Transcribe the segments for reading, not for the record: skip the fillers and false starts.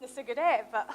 the cigarette, but...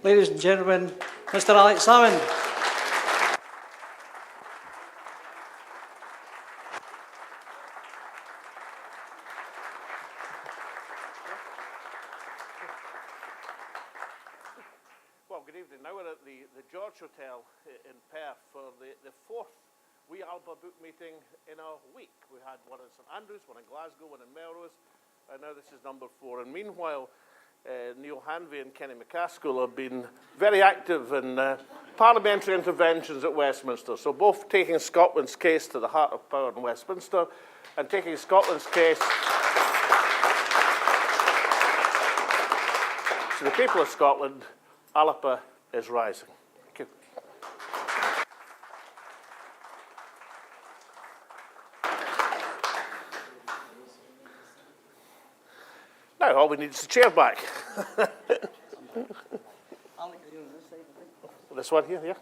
Ladies and gentlemen, Mr. Alex Salmond. Well, good evening. Now we're at the George Hotel in Perth for the fourth Wee ALBA Book meeting in a week. We had one in St Andrews, one in Glasgow, one in Melrose, and now this is number 4. And meanwhile, Neil Hanvey and Kenny McCaskill have been very active in parliamentary interventions at Westminster. So both taking Scotland's case to the heart of power in Westminster and taking Scotland's case to the people of Scotland. ALBA is rising. Thank you. Now all we need is the chair back. This one here, yeah?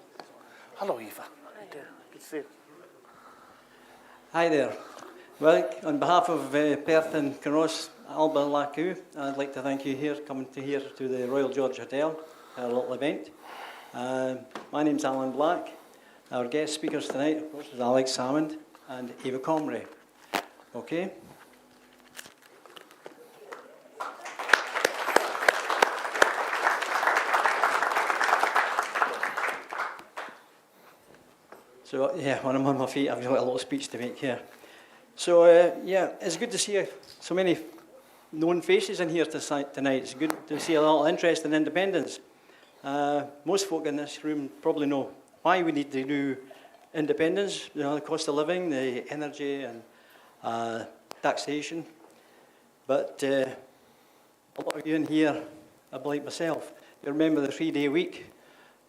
Hello, Eva. Good to see you. Hi there. Well, on behalf of Perth and Kinross, ALBA Lacu, I'd like to thank you here, coming to the Royal George Hotel, our little event. My name's Alan Black. Our guest speakers tonight, of course, is Alex Salmond and Eva Comrie. Okay? So, yeah, when I'm on my feet, I've got a little speech to make here. So, yeah, it's good to see so many known faces in here tonight. It's good to see a lot of interest in independence. Most folk in this room probably know why we need to do independence, you know, the cost of living, the energy and taxation. But a lot of you in here, I believe myself, you remember the 3-day week,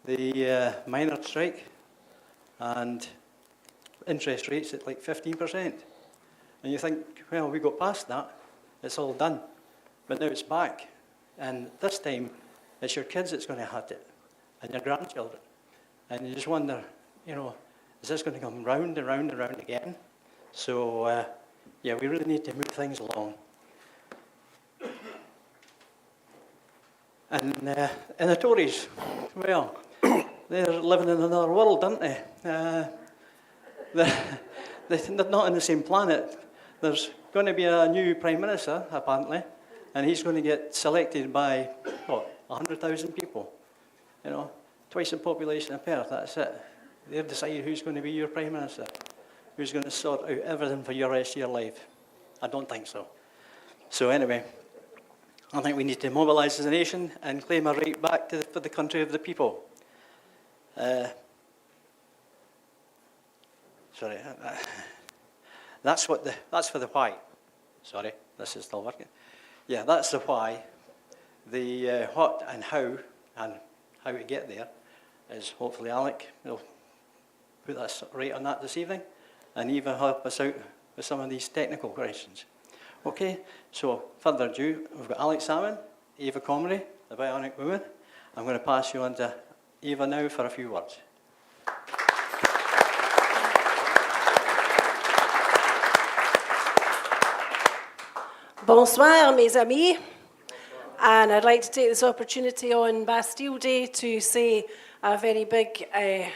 the miners' strike, and interest rates at like 15%. And you think, well, we got past that, it's all done. But now it's back. And this time, it's your kids that's going to hurt it, and your grandchildren. And you just wonder, you know, is this going to come round and round and round again? So, yeah, we really need to move things along. And the Tories, well, they're living in another world, aren't they? They're not on the same planet. There's going to be a new Prime Minister, apparently, and he's going to get selected by, 100,000 people. You know, twice the population of Perth, that's it. They've decided who's going to be your Prime Minister, who's going to sort out everything for your rest of your life. I don't think so. So anyway, I think we need to mobilise as a nation and claim our right back for the country of the people. That's for the why. Sorry, this is still working. Yeah, that's the why. The what and how to get there is hopefully Alex will put us right on that this evening, and even help us out with some of these technical questions. Okay, so further ado, we've got Alex Salmond, Eva Comrie, the Bionic Woman. I'm going to pass you on to Eva now for a few words. Bonsoir, mes amis. And I'd like to take this opportunity on Bastille Day to say a very big, I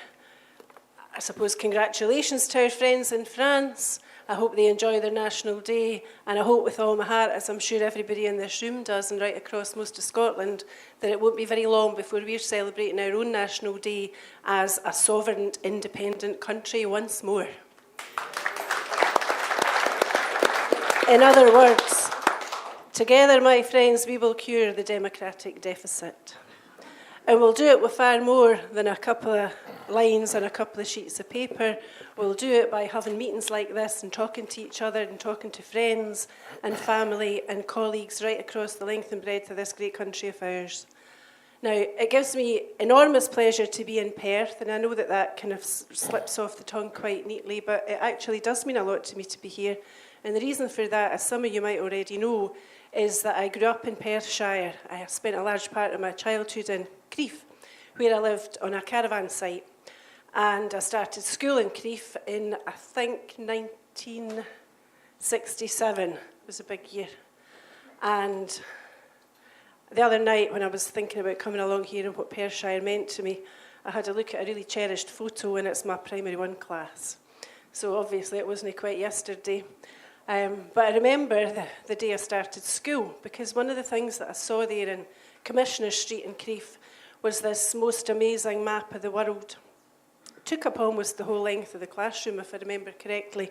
suppose, congratulations to our friends in France. I hope they enjoy their National Day, and I hope with all my heart, as I'm sure everybody in this room does and right across most of Scotland, that it won't be very long before we're celebrating our own National Day as a sovereign, independent country once more. In other words, together, my friends, we will cure the democratic deficit. And we'll do it with far more than a couple of lines and a couple of sheets of paper. We'll do it by having meetings like this and talking to each other and talking to friends and family and colleagues right across the length and breadth of this great country of ours. Now, it gives me enormous pleasure to be in Perth, and I know that that kind of slips off the tongue quite neatly, but it actually does mean a lot to me to be here. And the reason for that, as some of you might already know, is that I grew up in Perthshire. I spent a large part of my childhood in Crieff, where I lived on a caravan site. And I started school in Crieff in, I think, 1967. It was a big year. And the other night, when I was thinking about coming along here and what Perthshire meant to me, I had a look at a really cherished photo, and it's my Primary 1 class. So obviously it wasn't quite yesterday. But I remember the day I started school, because one of the things that I saw there in Commissioner Street in Crieff was this most amazing map of the world. It took up almost the whole length of the classroom, if I remember correctly.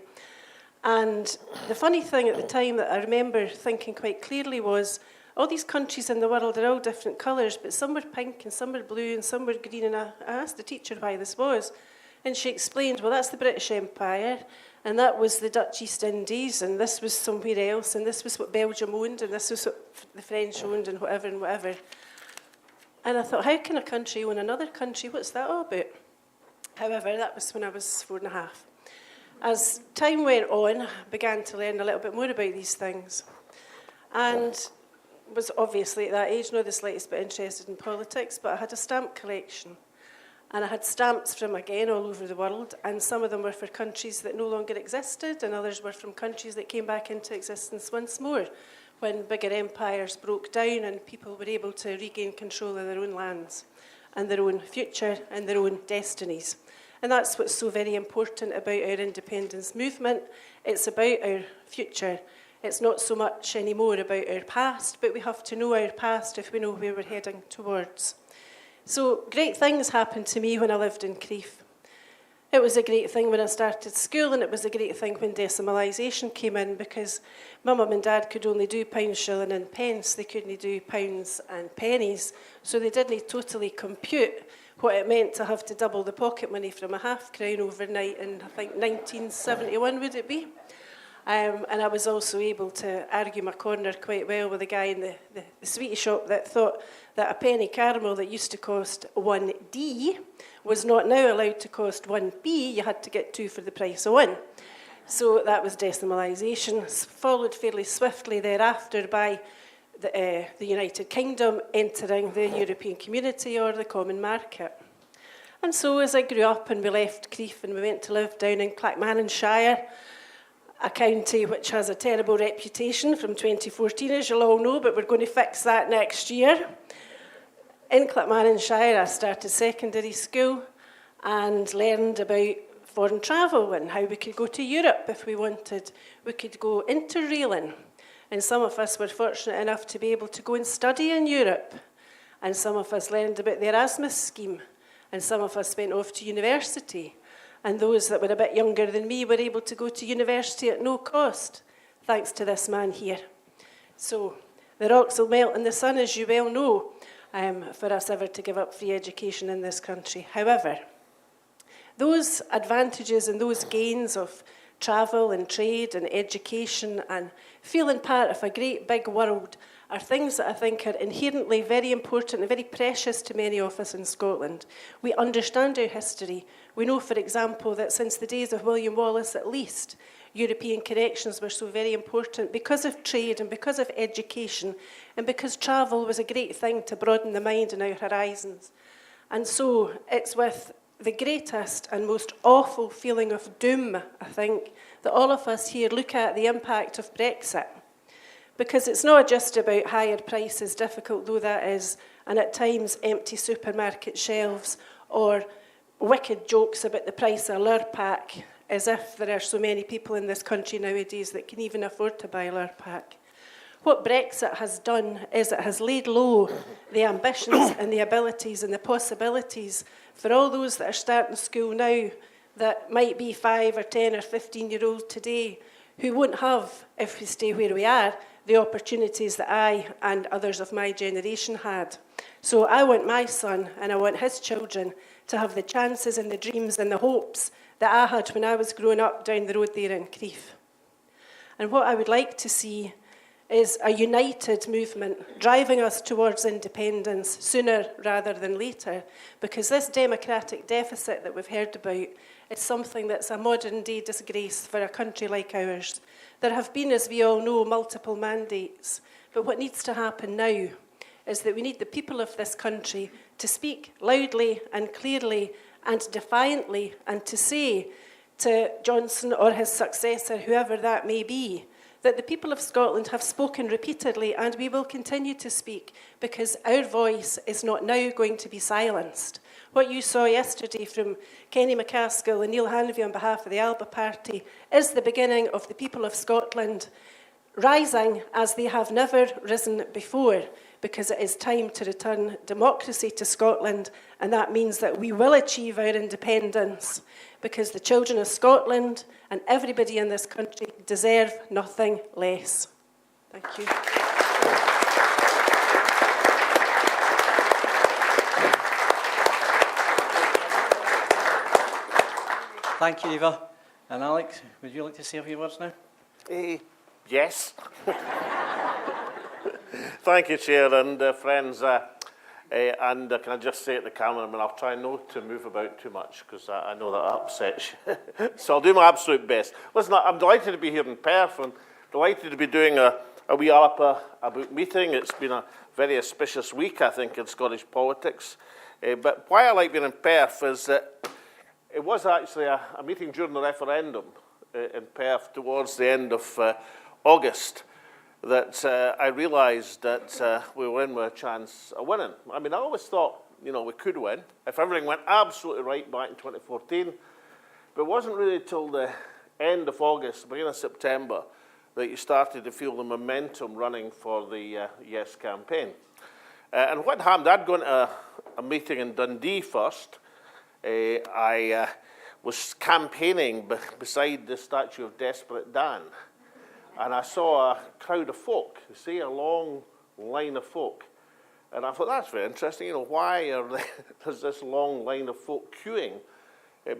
And the funny thing at the time that I remember thinking quite clearly was, all these countries in the world are all different colours, but some were pink and some were blue and some were green. And I asked the teacher why this was. And she explained, well, that's the British Empire, and that was the Dutch East Indies, and this was somewhere else, and this was what Belgium owned, and this was what the French owned, and whatever and whatever. And I thought, how can a country own another country? What's that all about? However, that was when I was 4.5. As time went on, I began to learn a little bit more about these things, and was obviously at that age not the slightest bit interested in politics, but I had a stamp collection. And I had stamps from, again, all over the world, and some of them were for countries that no longer existed, and others were from countries that came back into existence once more, when bigger empires broke down and people were able to regain control of their own lands and their own future and their own destinies. And that's what's so very important about our independence movement. It's about our future. It's not so much anymore about our past, but we have to know our past if we know where we're heading towards. So great things happened to me when I lived in Crieff. It was a great thing when I started school, and it was a great thing when decimalisation came in, because my mum and dad could only do pounds, shilling and pence. They couldn't do pounds and pennies, so they didn't totally compute what it meant to have to double the pocket money from a £0.5 overnight in, I think, 1971, would it be? And I was also able to argue my corner quite well with a guy in the sweetie shop that thought that a penny caramel that used to cost 1D was not now allowed to cost 1p. You had to get 2 for the price of 1. So that was decimalisation, followed fairly swiftly thereafter by the United Kingdom entering the European Community or the Common Market. And so as I grew up and we left Crieff and we went to live down in Clackmannanshire, a county which has a terrible reputation from 2014, as you'll all know, but we're going to fix that next year. In Clackmannanshire, I started secondary school and learned about foreign travel and how we could go to Europe if we wanted. We could go interrailing. And some of us were fortunate enough to be able to go and study in Europe. And some of us learned about the Erasmus scheme. And some of us went off to university. And those that were a bit younger than me were able to go to university at no cost, thanks to this man here. So the rocks will melt in the sun, as you well know, for us ever to give up free education in this country. However, those advantages and those gains of travel and trade and education and feeling part of a great big world are things that I think are inherently very important and very precious to many of us in Scotland. We understand our history. We know, for example, that since the days of William Wallace at least, European connections were so very important because of trade and because of education and because travel was a great thing to broaden the mind and our horizons. And so it's with the greatest and most awful feeling of doom, I think, that all of us here look at the impact of Brexit. Because it's not just about higher prices, difficult though that is, and at times empty supermarket shelves or wicked jokes about the price of a Lurpak, as if there are so many people in this country nowadays that can even afford to buy a Lurpak. What Brexit has done is it has laid low the ambitions and the abilities and the possibilities for all those that are starting school now that might be 5 or 10 or 15-year-olds today who won't have, if we stay where we are, the opportunities that I and others of my generation had. So I want my son and I want his children to have the chances and the dreams and the hopes that I had when I was growing up down the road there in Crieff. And what I would like to see is a united movement driving us towards independence sooner rather than later, because this democratic deficit that we've heard about is something that's a modern-day disgrace for a country like ours. There have been, as we all know, multiple mandates, but what needs to happen now is that we need the people of this country to speak loudly and clearly and defiantly and to say to Johnson or his successor, whoever that may be, that the people of Scotland have spoken repeatedly and we will continue to speak because our voice is not now going to be silenced. What you saw yesterday from Kenny McCaskill and Neil Hanvey on behalf of the ALBA Party is the beginning of the people of Scotland rising as they have never risen before, because it is time to return democracy to Scotland, and that means that we will achieve our independence, because the children of Scotland and everybody in this country deserve nothing less. Thank you. Thank you, Eva. And Alex, would you like to say a few words now? Yes. Thank you, Chair, and friends. And can I just say to the cameraman, I'll try not to move about too much, because I know that upsets you. So I'll do my absolute best. Listen, I'm delighted to be here in Perth, and delighted to be doing a Wee ALBA Book meeting. It's been a very auspicious week, I think, in Scottish politics. But why I like being in Perth is that it was actually a meeting during the referendum in Perth towards the end of August that I realised that we were in with a chance of winning. I mean, I always thought, we could win if everything went absolutely right back in 2014. But it wasn't really till the end of August, beginning of September, that you started to feel the momentum running for the Yes campaign. And what happened, I'd gone to a meeting in Dundee first. I was campaigning beside the statue of Desperate Dan. And I saw a crowd of folk, a long line of folk. And I thought, that's very interesting. Why there's this long line of folk queuing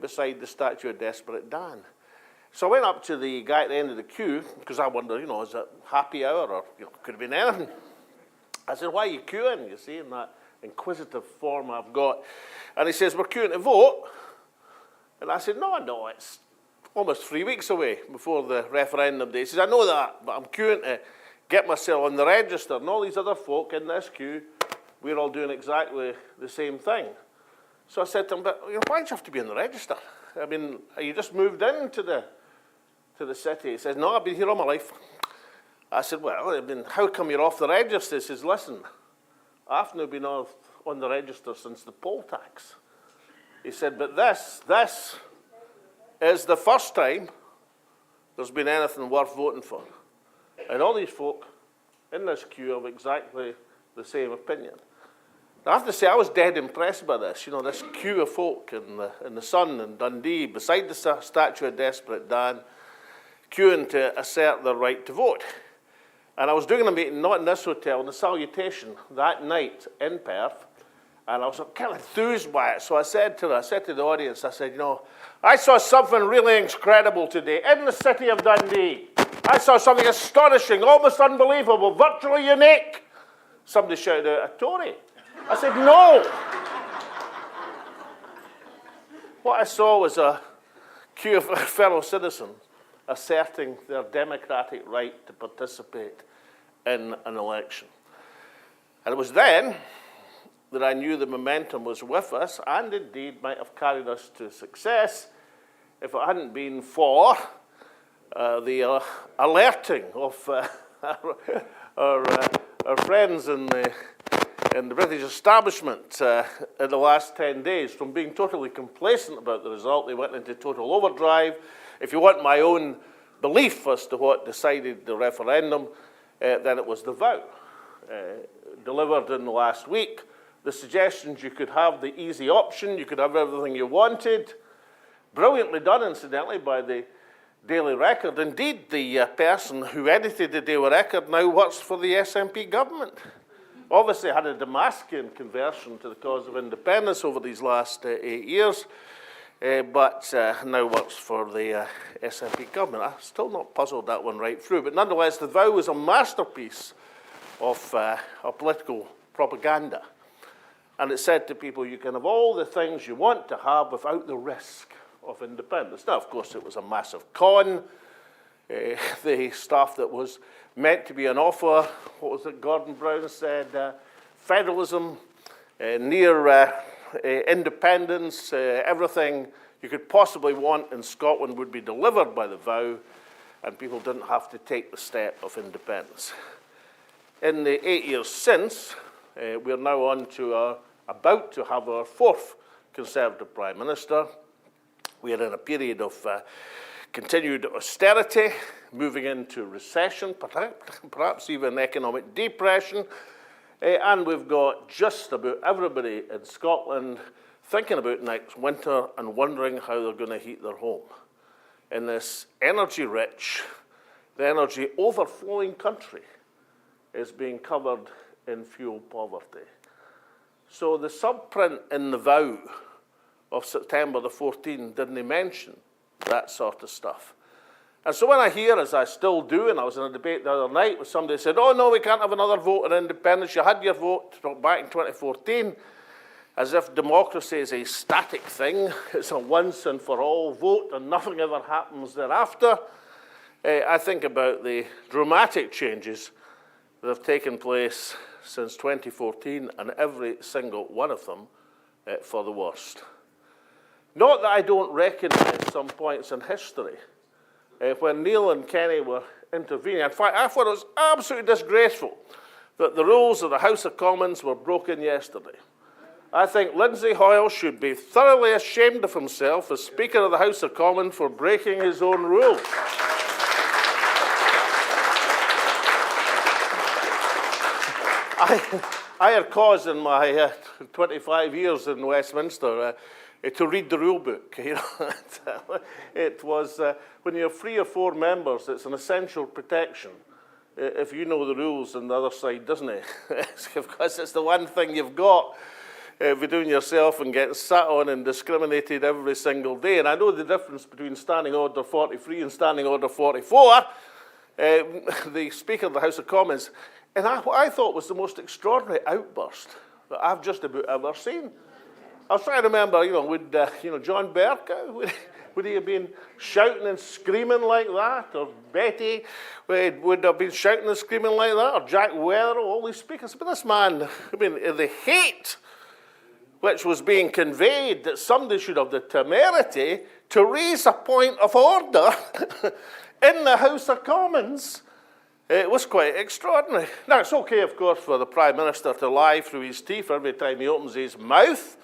beside the statue of Desperate Dan? So I went up to the guy at the end of the queue, because I wondered, is it happy hour or could have been anything? I said, why are you queuing, in that inquisitive form I've got? And he says, we're queuing to vote. And I said, no, it's almost 3 weeks away before the referendum day. He says, I know that, but I'm queuing to get myself on the register. And all these other folk in this queue, we're all doing exactly the same thing. So I said to him, but why do you have to be in the register? I mean, are you just moved into the city? He says, no, I've been here all my life. I said, well, how come you're off the register? He says, listen, I've now been off on the register since the poll tax. He said, but this is the first time there's been anything worth voting for. And all these folk in this queue have exactly the same opinion. Now, I have to say, I was dead impressed by this. You know, this queue of folk in the sun in Dundee, beside the statue of Desperate Dan, queuing to assert their right to vote. And I was doing a meeting, not in this hotel, in the Salutation, that night in Perth, and I was kind of enthused by it. So I said to the audience, I said, you know, I saw something really incredible today in the city of Dundee. I saw something astonishing, almost unbelievable, virtually unique. Somebody shouted out, a Tory. I said, no. What I saw was a queue of fellow citizens asserting their democratic right to participate in an election. And it was then that I knew the momentum was with us, and indeed might have carried us to success if it hadn't been for the alerting of our friends in the British establishment in the last 10 days. From being totally complacent about the result, they went into total overdrive. If you want my own belief as to what decided the referendum, then it was the vow delivered in the last week. The suggestions you could have the easy option, you could have everything you wanted. Brilliantly done, incidentally, by the Daily Record. Indeed, the person who edited the Daily Record now works for the SNP government. Obviously had a Damascus conversion to the cause of independence over these last 8 years, but now works for the SNP government. I'm still not puzzled that one right through, but nonetheless, the vow was a masterpiece of political propaganda. And it said to people, you can have all the things you want to have without the risk of independence. Now, of course, it was a massive con. The stuff that was meant to be an offer, what was it Gordon Brown said, federalism, near independence, everything you could possibly want in Scotland would be delivered by the vow, and people didn't have to take the step of independence. In the 8 years since, we're now on to about to have our fourth Conservative Prime Minister. We are in a period of continued austerity, moving into recession, perhaps even economic depression, and we've got just about everybody in Scotland thinking about next winter and wondering how they're going to heat their home. In this energy-rich, the energy overflowing country is being covered in fuel poverty. So the subprint in the vow of September the 14th didn't mention that sort of stuff. And so when I hear, as I still do, and I was in a debate the other night with somebody who said, oh no, we can't have another vote on independence, you had your vote back in 2014, as if democracy is a static thing, it's a once and for all vote and nothing ever happens thereafter. I think about the dramatic changes that have taken place since 2014, and every single one of them for the worst. Not that I don't recognise some points in history. When Neil and Kenny were intervening, in fact, I thought it was absolutely disgraceful that the rules of the House of Commons were broken yesterday. I think Lindsay Hoyle should be thoroughly ashamed of himself as Speaker of the House of Commons for breaking his own rules. I had cause in my 25 years in Westminster to read the rule book. You know, it was when you have 3 or 4 members, it's an essential protection. If you know the rules on the other side, doesn't it? Because it's the one thing you've got between yourself and getting sat on and discriminated every single day. And I know the difference between Standing Order 43 and Standing Order 44. The Speaker of the House of Commons, and what I thought was the most extraordinary outburst that I've just about ever seen. I was trying to remember, would John Burke, would he have been shouting and screaming like that? Or Betty would have been shouting and screaming like that? Or Jack Weatherall, all these speakers. But this man, the hate which was being conveyed that somebody should have the temerity to raise a point of order in the House of Commons It was quite extraordinary. Now, it's okay, of course, for the Prime Minister to lie through his teeth every time he opens his mouth.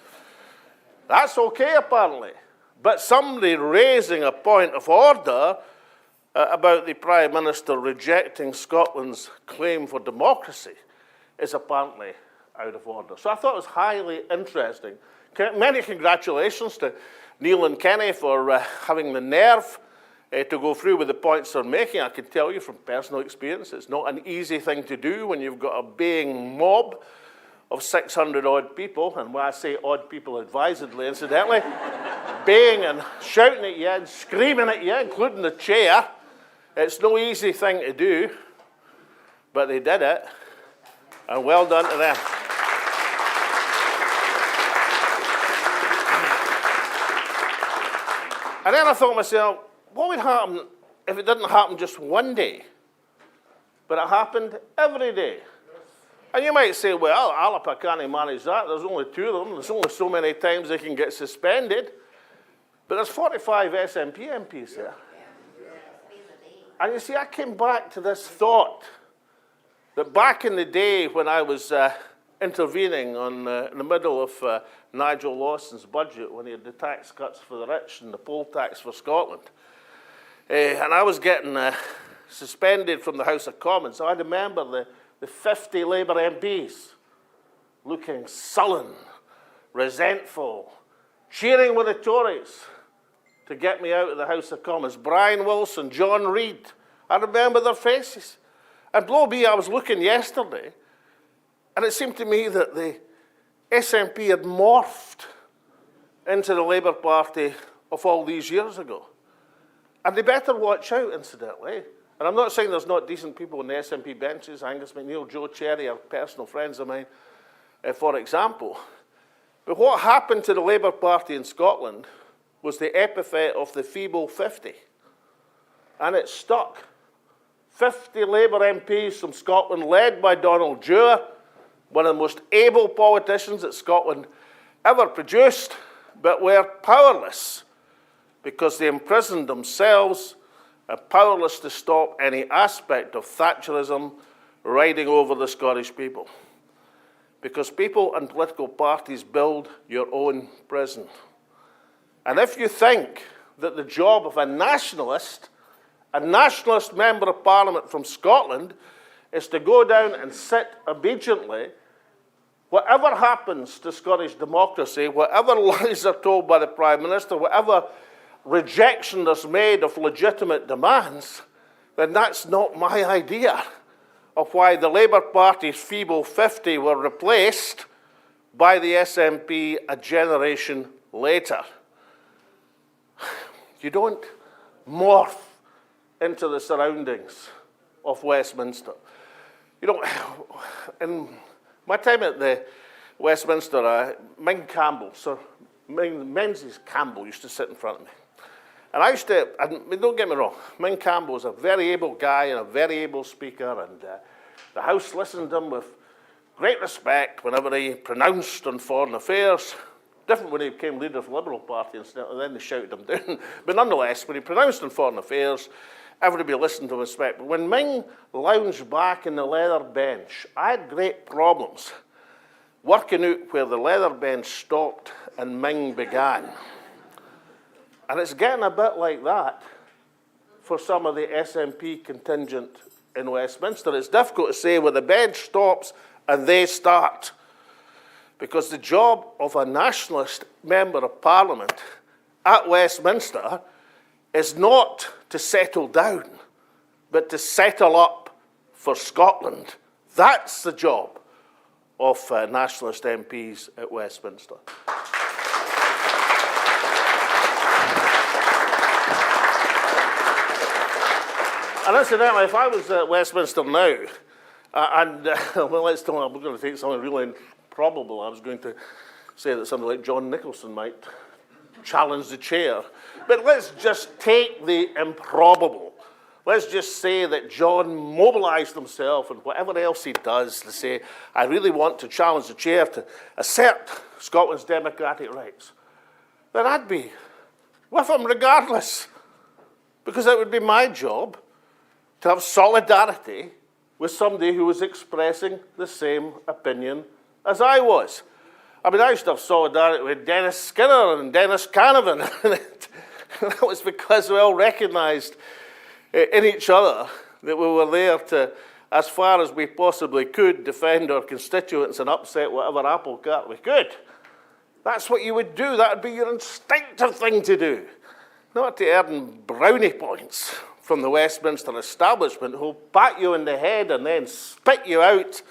That's okay, apparently. But somebody raising a point of order about the Prime Minister rejecting Scotland's claim for democracy is apparently out of order. So I thought it was highly interesting. Many congratulations to Neil and Kenny for having the nerve to go through with the points they're making. I can tell you from personal experience, it's not an easy thing to do when you've got a baying mob of 600 odd people, and when I say odd people advisedly, incidentally, baying and shouting at you and screaming at you, including the chair. It's no easy thing to do, but they did it, and well done to them. And then I thought to myself, what would happen if it didn't happen just one day, but it happened every day? And you might say, well, ALBA can't manage that. There's only two of them. There's only so many times they can get suspended. But there's 45 SNP MPs there. And you see, I came back to this thought that back in the day when I was intervening in the middle of Nigel Lawson's budget, when he had the tax cuts for the rich and the poll tax for Scotland, and I was getting suspended from the House of Commons, so I remember the 50 Labour MPs looking sullen, resentful, cheering with the Tories to get me out of the House of Commons. Brian Wilson, John Reid, I remember their faces. And blow me, I was looking yesterday, and it seemed to me that the SNP had morphed into the Labour Party of all these years ago. And they better watch out, incidentally. And I'm not saying there's not decent people on the SNP benches. Angus MacNeil, Joe Cherry are personal friends of mine, for example. But what happened to the Labour Party in Scotland was the epithet of the feeble 50. And it stuck. 50 Labour MPs from Scotland, led by Donald Dewar, one of the most able politicians that Scotland ever produced, but were powerless because they imprisoned themselves, powerless to stop any aspect of Thatcherism riding over the Scottish people. Because people and political parties build your own prison. And if you think that the job of a nationalist member of Parliament from Scotland, is to go down and sit obediently, whatever happens to Scottish democracy, whatever lies are told by the Prime Minister, whatever rejection is made of legitimate demands, then that's not my idea of why the Labour Party's feeble 50 were replaced by the SNP a generation later. You don't morph into the surroundings of Westminster. You know, in my time at the Westminster, Ming Campbell, Sir Menzies Campbell used to sit in front of me. And I used to, and don't get me wrong, Ming Campbell was a very able guy and a very able speaker, and the House listened to him with great respect whenever he pronounced on foreign affairs. Different when he became leader of the Liberal Party, and then they shouted him down. But nonetheless, when he pronounced on foreign affairs, everybody listened to him with respect. But when Ming lounged back in the leather bench, I had great problems working out where the leather bench stopped and Ming began. And it's getting a bit like that for some of the SNP contingent in Westminster. It's difficult to say where the bench stops and they start. Because the job of a nationalist member of Parliament at Westminster is not to settle down, but to settle up for Scotland. That's the job of nationalist MPs at Westminster. And incidentally, if I was at Westminster now, well, let's talk, I'm going to take something really improbable. I was going to say that somebody like John Nicholson might challenge the chair. But let's just take the improbable. Let's just say that John mobilised himself and whatever else he does to say, I really want to challenge the chair to assert Scotland's democratic rights. Then I'd be with him regardless, because it would be my job to have solidarity with somebody who was expressing the same opinion as I was. I mean, I used to have solidarity with Dennis Skinner and Dennis Canavan. That was because we all recognised in each other that we were there to, as far as we possibly could, defend our constituents and upset whatever apple cart we could. That's what you would do. That would be your instinctive thing to do. Not to earn brownie points from the Westminster establishment who'll pat you in the head and then spit you out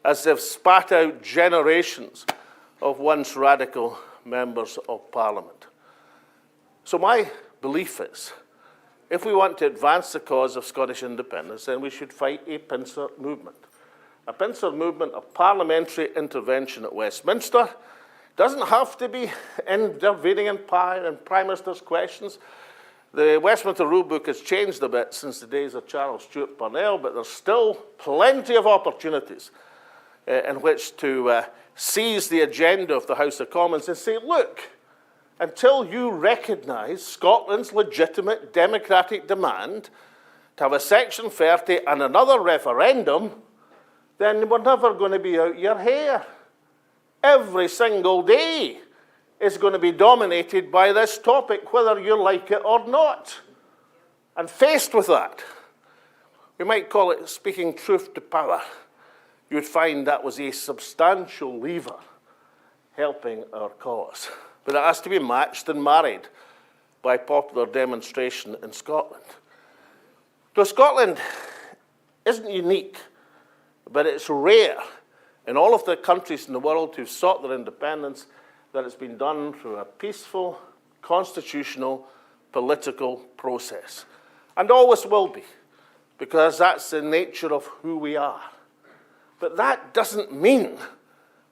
as they've spat out generations of once radical members of Parliament. So my belief is, if we want to advance the cause of Scottish independence, then we should fight a pincer movement. A pincer movement of parliamentary intervention at Westminster. Doesn't have to be intervening in Prime Minister's questions. The Westminster Rule Book has changed a bit since the days of Charles Stewart Parnell, but there's still plenty of opportunities in which to seize the agenda of the House of Commons and say, look, until you recognise Scotland's legitimate democratic demand to have a Section 30 and another referendum, then we're never going to be out your hair. Every single day is going to be dominated by this topic, whether you like it or not. And faced with that, we might call it speaking truth to power. You would find that was a substantial lever helping our cause. But it has to be matched and married by popular demonstration in Scotland. So Scotland isn't unique, but it's rare in all of the countries in the world who've sought their independence that it's been done through a peaceful, constitutional, political process. And always will be, because that's the nature of who we are. But that doesn't mean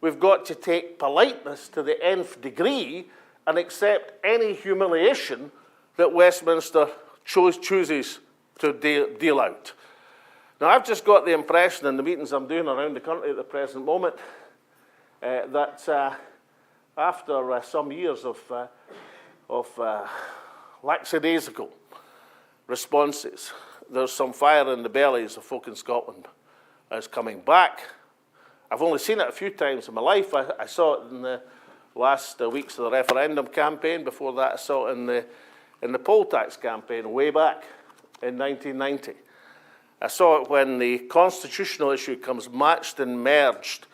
we've got to take politeness to the nth degree and accept any humiliation that Westminster chooses to deal out. Now, I've just got the impression in the meetings I'm doing around the country at the present moment that after some years of lackadaisical responses, there's some fire in the bellies of folk in Scotland is coming back. I've only seen it a few times in my life. I saw it in the last weeks of the referendum campaign. Before that, I saw it in the poll tax campaign way back in 1990. I saw it when the constitutional issue comes matched and merged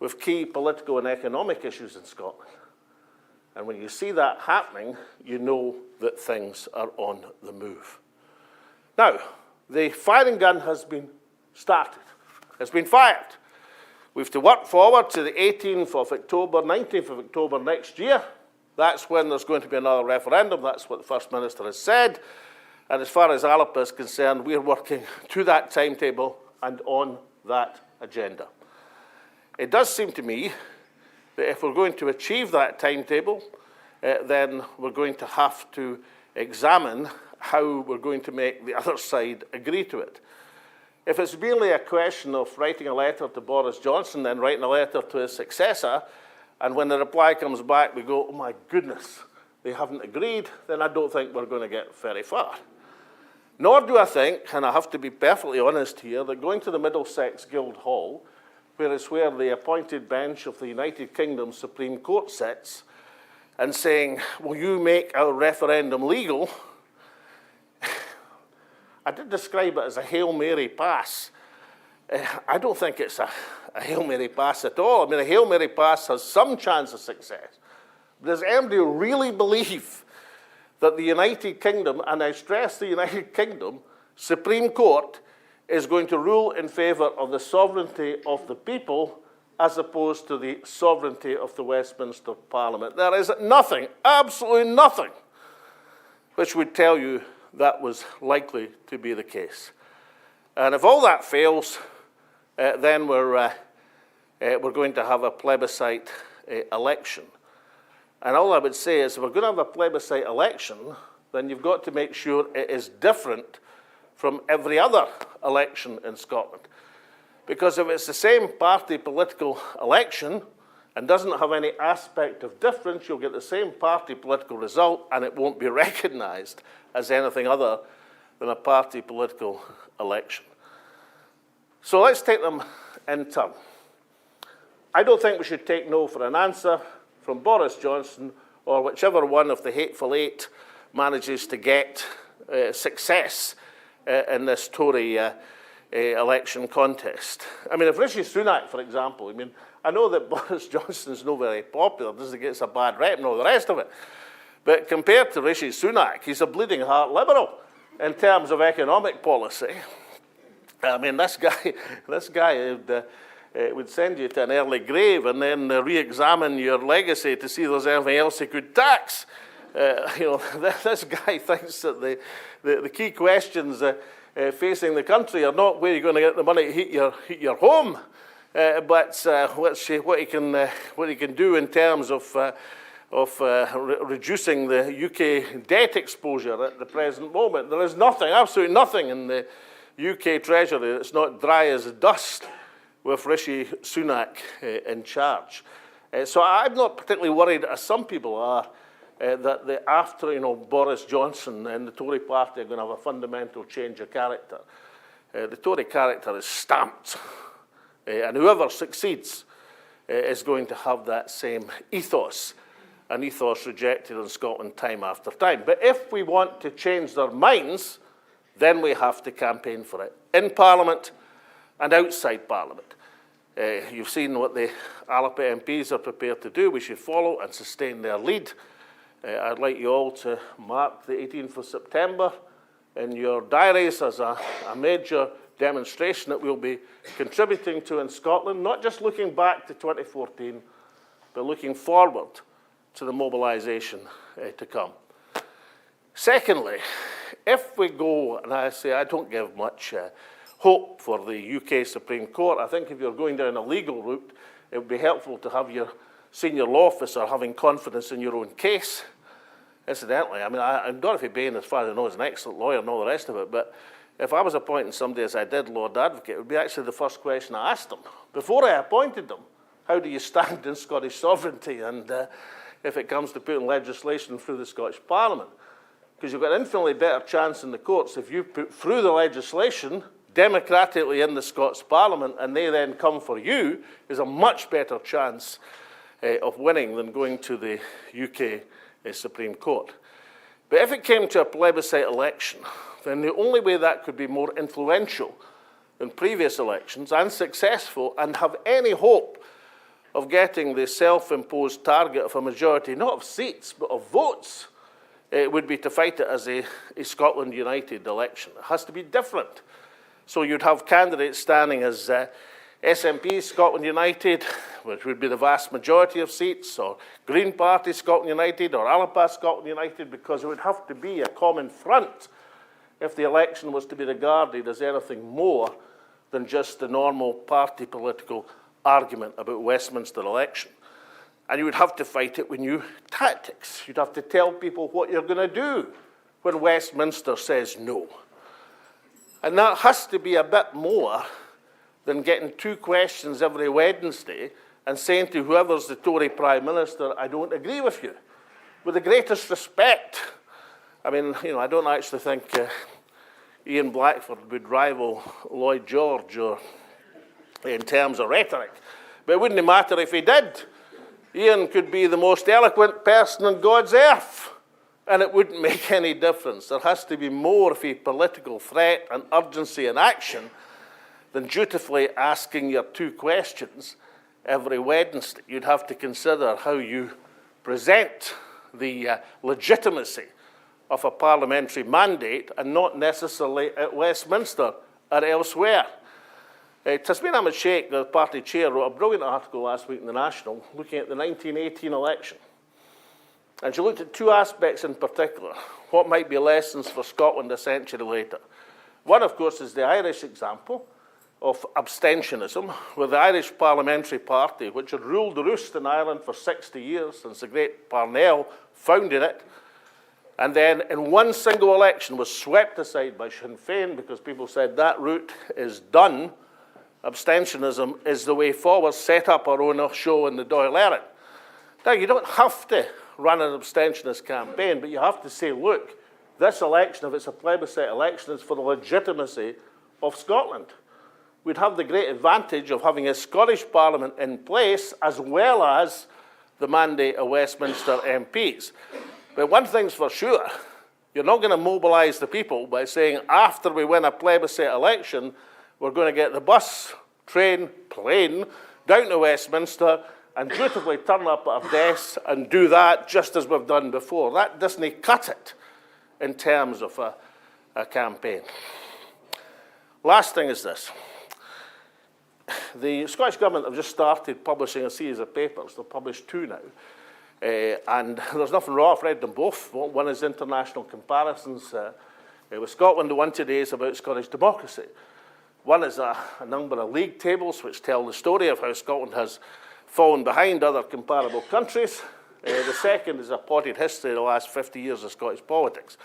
with key political and economic issues in Scotland. And when you see that happening, you know that things are on the move. Now, the firing gun has been started. It's been fired. We have to work forward to the 18th of October, 19th of October next year. That's when there's going to be another referendum. That's what the First Minister has said. And as far as ALBA is concerned, we're working to that timetable and on that agenda. It does seem to me that if we're going to achieve that timetable, then we're going to have to examine how we're going to make the other side agree to it. If it's merely a question of writing a letter to Boris Johnson, then writing a letter to his successor, and when the reply comes back, we go, oh my goodness, they haven't agreed, then I don't think we're going to get very far. Nor do I think, and I have to be perfectly honest here, that going to the Middlesex Guildhall, where the appointed bench of the United Kingdom Supreme Court sits, and saying, will you make our referendum legal? I did describe it as a Hail Mary pass. I don't think it's a Hail Mary pass at all. I mean, a Hail Mary pass has some chance of success. But does anybody really believe that the United Kingdom, and I stress the United Kingdom, Supreme Court is going to rule in favour of the sovereignty of the people as opposed to the sovereignty of the Westminster Parliament? There is nothing, absolutely nothing, which would tell you that was likely to be the case. And if all that fails, then we're going to have a plebiscite election. And all I would say is, if we're going to have a plebiscite election, then you've got to make sure it is different from every other election in Scotland. Because if it's the same party political election and doesn't have any aspect of difference, you'll get the same party political result and it won't be recognised as anything other than a party political election. So let's take them in turn. I don't think we should take no for an answer from Boris Johnson or whichever one of the hateful eight manages to get success in this Tory election contest. I mean, if Rishi Sunak, for example, I know that Boris Johnson's not very popular, doesn't get a bad rep and all the rest of it, but compared to Rishi Sunak, he's a bleeding heart liberal in terms of economic policy. I mean, this guy would send you to an early grave and then re-examine your legacy to see if there's anything else he could tax. This guy thinks that the key questions facing the country are not where you're going to get the money to heat your home, but what he can do in terms of reducing the UK debt exposure at the present moment. There is nothing, absolutely nothing in the UK Treasury that's not dry as dust with Rishi Sunak in charge. So I'm not particularly worried, as some people are, that after Boris Johnson and the Tory party are going to have a fundamental change of character. The Tory character is stamped, and whoever succeeds is going to have that same ethos, an ethos rejected in Scotland time after time. But if we want to change their minds, then we have to campaign for it in Parliament and outside Parliament. You've seen what the ALBA MPs are prepared to do. We should follow and sustain their lead. I'd like you all to mark the 18th of September in your diaries as a major demonstration that we'll be contributing to in Scotland, not just looking back to 2014, but looking forward to the mobilisation to come. Secondly, if we go, and I say I don't give much hope for the UK Supreme Court. I think if you're going down a legal route, it would be helpful to have your senior law officer having confidence in your own case. Incidentally, I'm Dorothy Bain, as far as I know, is an excellent lawyer and all the rest of it, but if I was appointing somebody as I did Lord Advocate, it would be actually the first question I asked them. Before I appointed them, how do you stand in Scottish sovereignty and if it comes to putting legislation through the Scottish Parliament? Because you've got an infinitely better chance in the courts if you put through the legislation democratically in the Scots Parliament and they then come for you, is a much better chance of winning than going to the UK Supreme Court. But if it came to a plebiscite election, then the only way that could be more influential than previous elections and successful and have any hope of getting the self-imposed target of a majority, not of seats, but of votes, it would be to fight it as a Scotland United election. It has to be different. So you'd have candidates standing as SNP Scotland United, which would be the vast majority of seats, or Green Party Scotland United, or ALBA Scotland United, because it would have to be a common front if the election was to be regarded as anything more than just the normal party political argument about Westminster election. And you would have to fight it with new tactics. You'd have to tell people what you're going to do when Westminster says no. And that has to be a bit more than getting 2 questions every Wednesday and saying to whoever's the Tory Prime Minister, I don't agree with you. With the greatest respect. I don't actually think Ian Blackford would rival Lloyd George or in terms of rhetoric. But it wouldn't matter if he did. Ian could be the most eloquent person on God's earth, and it wouldn't make any difference. There has to be more of a political threat and urgency in action than dutifully asking your 2 questions every Wednesday. You'd have to consider how you present the legitimacy of a parliamentary mandate and not necessarily at Westminster or elsewhere. Tasmin Ahmed Sheikh, the party chair, wrote a brilliant article last week in the National looking at the 1918 election. And she looked at 2 aspects in particular, what might be lessons for Scotland a century later. One, of course, is the Irish example of abstentionism, where the Irish Parliamentary Party, which had ruled the roost in Ireland for 60 years since the great Parnell founded it, and then in one single election was swept aside by Sinn Féin because people said that route is done. Abstentionism is the way forward, set up our own show in the Dáil Éireann. Now, you don't have to run an abstentionist campaign, but you have to say, look, this election, if it's a plebiscite election, is for the legitimacy of Scotland. We'd have the great advantage of having a Scottish Parliament in place as well as the mandate of Westminster MPs. But one thing's for sure, you're not going to mobilise the people by saying after we win a plebiscite election, we're going to get the bus, train, plane down to Westminster and dutifully turn up at our desks and do that just as we've done before. That doesn't cut it in terms of a campaign. Last thing is this. The Scottish Government have just started publishing a series of papers. They've published 2 now. And there's nothing wrong. I've read them both. One is international comparisons with Scotland. The one today is about Scottish democracy. One is a number of league tables which tell the story of how Scotland has fallen behind other comparable countries. The second is a potted history of the last 50 years of Scottish politics.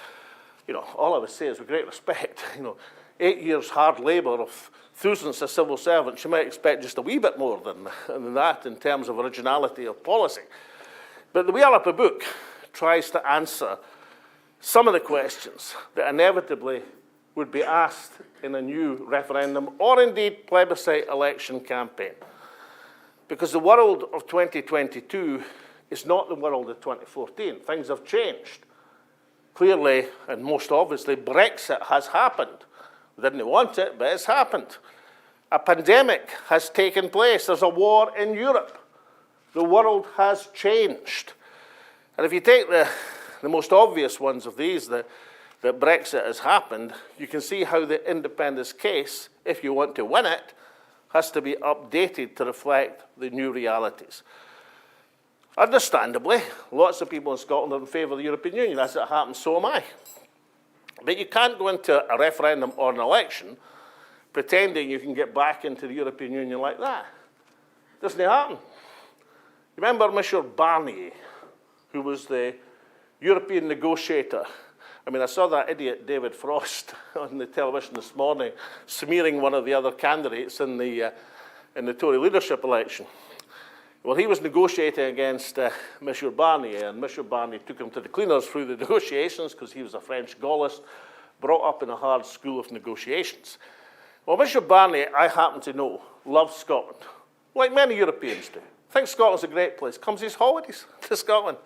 You know, all I would say is with great respect, 8 years hard labour of thousands of civil servants, you might expect just a wee bit more than that in terms of originality of policy. But the Wee ALBA Book tries to answer some of the questions that inevitably would be asked in a new referendum or indeed plebiscite election campaign. Because the world of 2022 is not the world of 2014. Things have changed. Clearly, and most obviously, Brexit has happened. We didn't want it, but it's happened. A pandemic has taken place. There's a war in Europe. The world has changed. And if you take the most obvious ones of these, that Brexit has happened, you can see how the independence case, if you want to win it, has to be updated to reflect the new realities. Understandably, lots of people in Scotland are in favour of the European Union. As it happens, so am I. But you can't go into a referendum or an election pretending you can get back into the European Union like that. Doesn't it happen? Remember Monsieur Barnier, who was the European negotiator? I mean, I saw that idiot David Frost on the television this morning smearing one of the other candidates in the Tory leadership election. Well, he was negotiating against Monsieur Barnier, and Monsieur Barnier took him to the cleaners through the negotiations because he was a French Gaullist, brought up in a hard school of negotiations. Well, Monsieur Barnier, I happen to know, loves Scotland, like many Europeans do. Thinks Scotland's a great place. Comes his holidays to Scotland.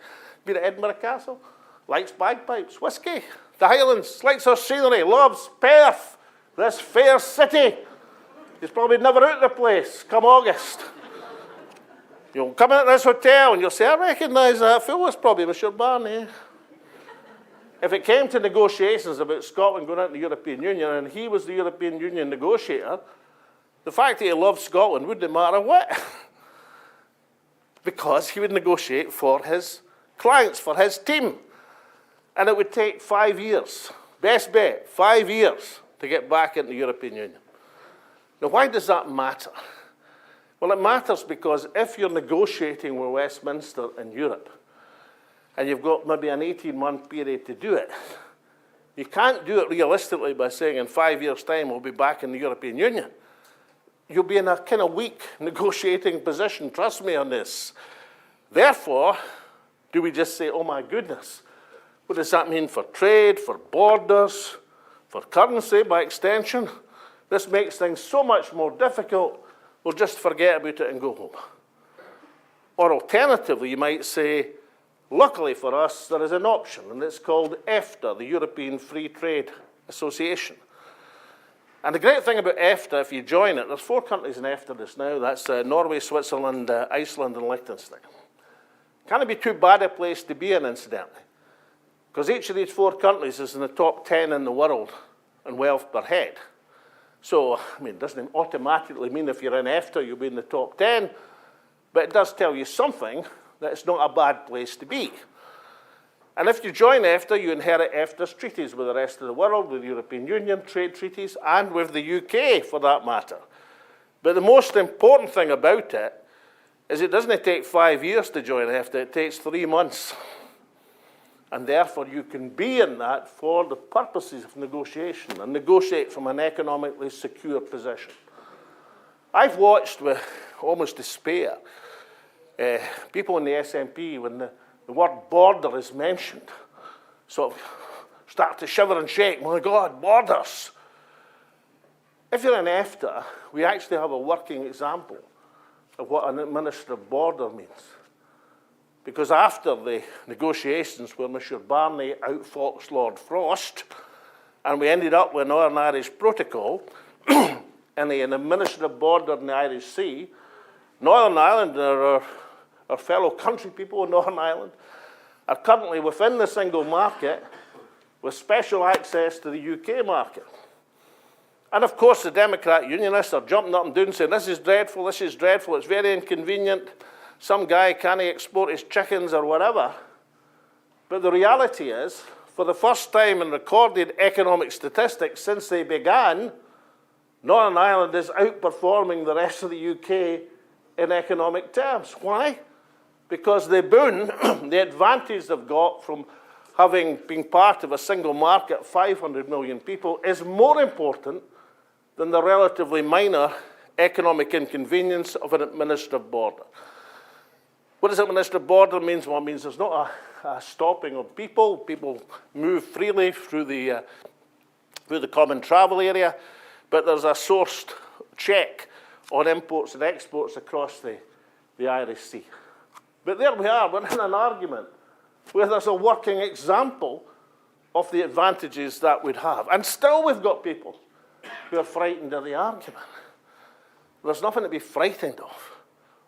Been at Edinburgh Castle. Likes bagpipes, whiskey, the Highlands. Likes our scenery. Loves Perth, this fair city. He's probably never out of the place come August. You'll come into this hotel and you'll say, I recognise that fellow. It's probably Monsieur Barnier. If it came to negotiations about Scotland going into the European Union and he was the European Union negotiator, the fact that he loved Scotland wouldn't matter what. Because he would negotiate for his clients, for his team. And it would take 5 years, best bet, 5 years to get back into the European Union. Now, why does that matter? Well, it matters because if you're negotiating with Westminster in Europe, and you've got maybe an 18-month period to do it, you can't do it realistically by saying in 5 years' time we'll be back in the European Union. You'll be in a kind of weak negotiating position, trust me on this. Therefore, do we just say, oh my goodness, what does that mean for trade, for borders, for currency by extension? This makes things so much more difficult, we'll just forget about it and go home. Or alternatively, you might say, luckily for us, there is an option, and it's called EFTA, the European Free Trade Association. And the great thing about EFTA, if you join it, there's 4 countries in EFTA just now. That's Norway, Switzerland, Iceland, and Liechtenstein. Can't be too bad a place to be in, incidentally, because each of these 4 countries is in the top 10 in the world in wealth per head. So, I mean, it doesn't automatically mean if you're in EFTA, you'll be in the top 10, but it does tell you something that it's not a bad place to be. And if you join EFTA, you inherit EFTA's treaties with the rest of the world, with the European Union, trade treaties, and with the UK, for that matter. But the most important thing about it is it doesn't take 5 years to join EFTA, it takes 3 months. And therefore, you can be in that for the purposes of negotiation and negotiate from an economically secure position. I've watched with almost despair people in the SNP, when the word border is mentioned, sort of start to shiver and shake. My God, borders. If you're in EFTA, we actually have a working example of what an administrative border means. Because after the negotiations where Mr. Barney outfoxed Lord Frost, and we ended up with Northern Irish Protocol, and an administrative border in the Irish Sea, Northern Ireland and our fellow country people in Northern Ireland are currently within the single market with special access to the UK market. And of course, the Democrat Unionists are jumping up and down saying, this is dreadful, it's very inconvenient, some guy can't export his chickens or whatever. But the reality is, for the first time in recorded economic statistics since they began, Northern Ireland is outperforming the rest of the UK in economic terms. Why? Because the boon, the advantage they've got from having been part of a single market, 500 million people, is more important than the relatively minor economic inconvenience of an administrative border. What does administrative border mean? Well, it means there's not a stopping of people. People move freely through the common travel area, but there's a sourced check on imports and exports across the Irish Sea. But there we are, we're in an argument where there's a working example of the advantages that we'd have. And still we've got people who are frightened of the argument. There's nothing to be frightened of.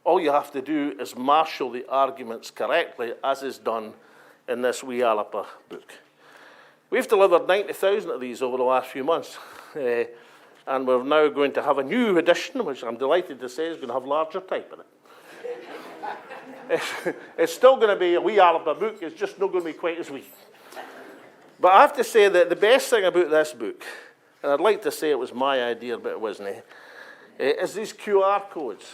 All you have to do is marshal the arguments correctly, as is done in this Wee ALBA book. We've delivered 90,000 of these over the last few months, and we're now going to have a new edition, which I'm delighted to say is going to have larger type in it. It's still going to be a Wee ALBA book, it's just not going to be quite as wee. But I have to say that the best thing about this book, and I'd like to say it was my idea, but it wasn't, is these QR codes.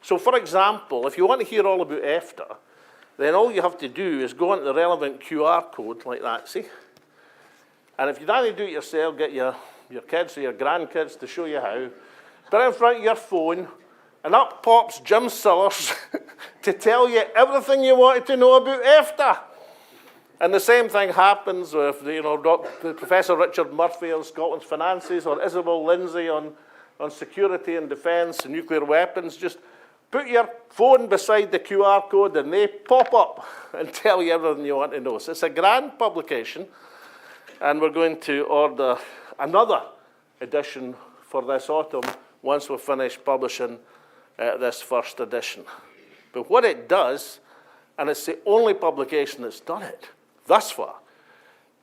So, for example, if you want to hear all about EFTA, then all you have to do is go onto the relevant QR code like that, see? And if you don't do it yourself, get your kids or your grandkids to show you how, put it in front of your phone, and up pops Jim Sillars to tell you everything you wanted to know about EFTA. And the same thing happens with, Professor Richard Murphy on Scotland's finances, or Isabel Lindsay on security and defence and nuclear weapons. Just put your phone beside the QR code and they pop up and tell you everything you want to know. So it's a grand publication, and we're going to order another edition for this autumn once we've finished publishing this first edition. But what it does, and it's the only publication that's done it thus far,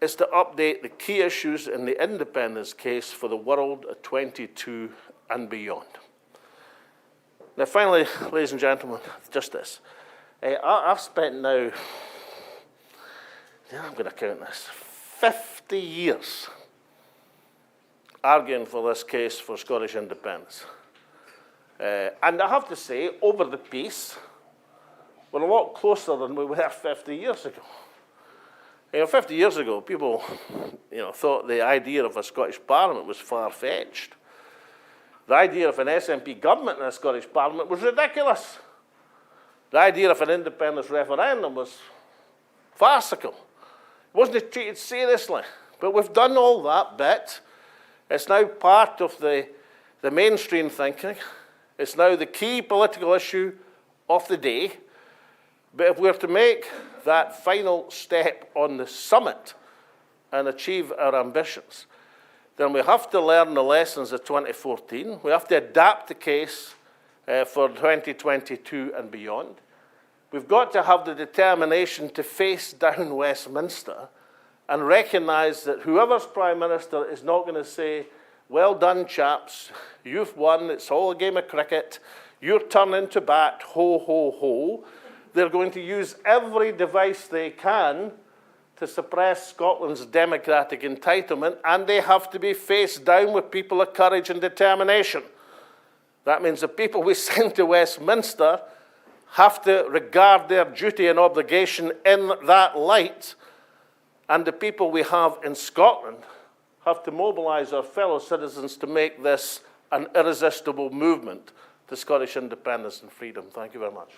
is to update the key issues in the independence case for the world at 22 and beyond. Now, finally, ladies and gentlemen, just this. I've spent now, I'm going to count this, 50 years arguing for this case for Scottish independence. And I have to say, over the piece, we're a lot closer than we were 50 years ago. 50 years ago, people, thought the idea of a Scottish Parliament was far-fetched. The idea of an SNP government in a Scottish Parliament was ridiculous. The idea of an independence referendum was farcical. It wasn't treated seriously. But we've done all that bit. It's now part of the mainstream thinking. It's now the key political issue of the day. But if we're to make that final step on the summit and achieve our ambitions, then we have to learn the lessons of 2014. We have to adapt the case for 2022 and beyond. We've got to have the determination to face down Westminster and recognise that whoever's Prime Minister is not going to say, well done, chaps, you've won, it's all a game of cricket, you're turning to bat, ho, ho, ho. They're going to use every device they can to suppress Scotland's democratic entitlement, and they have to be faced down with people of courage and determination. That means the people we send to Westminster have to regard their duty and obligation in that light, and the people we have in Scotland have to mobilise our fellow citizens to make this an irresistible movement to Scottish independence and freedom. Thank you very much.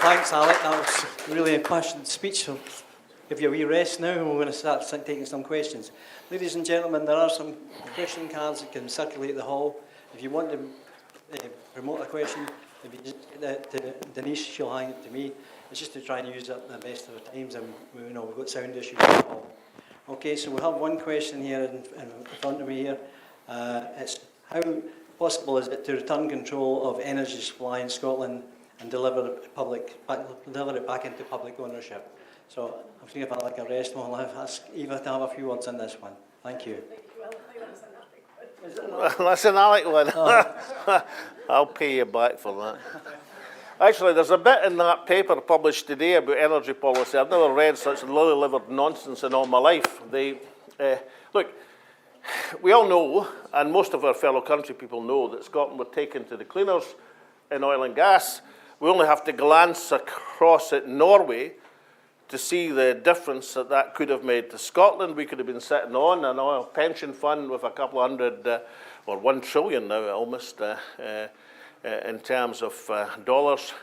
thanks, Alec. That was really a passionate speech. So give you a wee rest now, and we're going to start taking some questions. Ladies and gentlemen, there are some question cards that can circulate the hall. If you want to promote a question, if you just get that to Denise, she'll hang it to me. It's just to try and use up the best of the times, and we've got sound issues in the hall. Okay, so we have one question here in front of me here. It's how possible is it to return control of energy supply in Scotland and deliver it back into public ownership? So I'm seeing if I like a rest, we'll ask Eva to have a few words on this one. Thank you. That's an Alec one. Oh. I'll pay you back for that. Actually, there's a bit in that paper published today about energy policy. I've never read such lily-livered nonsense in all my life. Look, we all know, and most of our fellow country people know, that Scotland were taken to the cleaners in oil and gas. We only have to glance across at Norway to see the difference that could have made to Scotland. We could have been sitting on an oil pension fund with a couple of hundred, or 1 trillion now almost, in terms of dollars.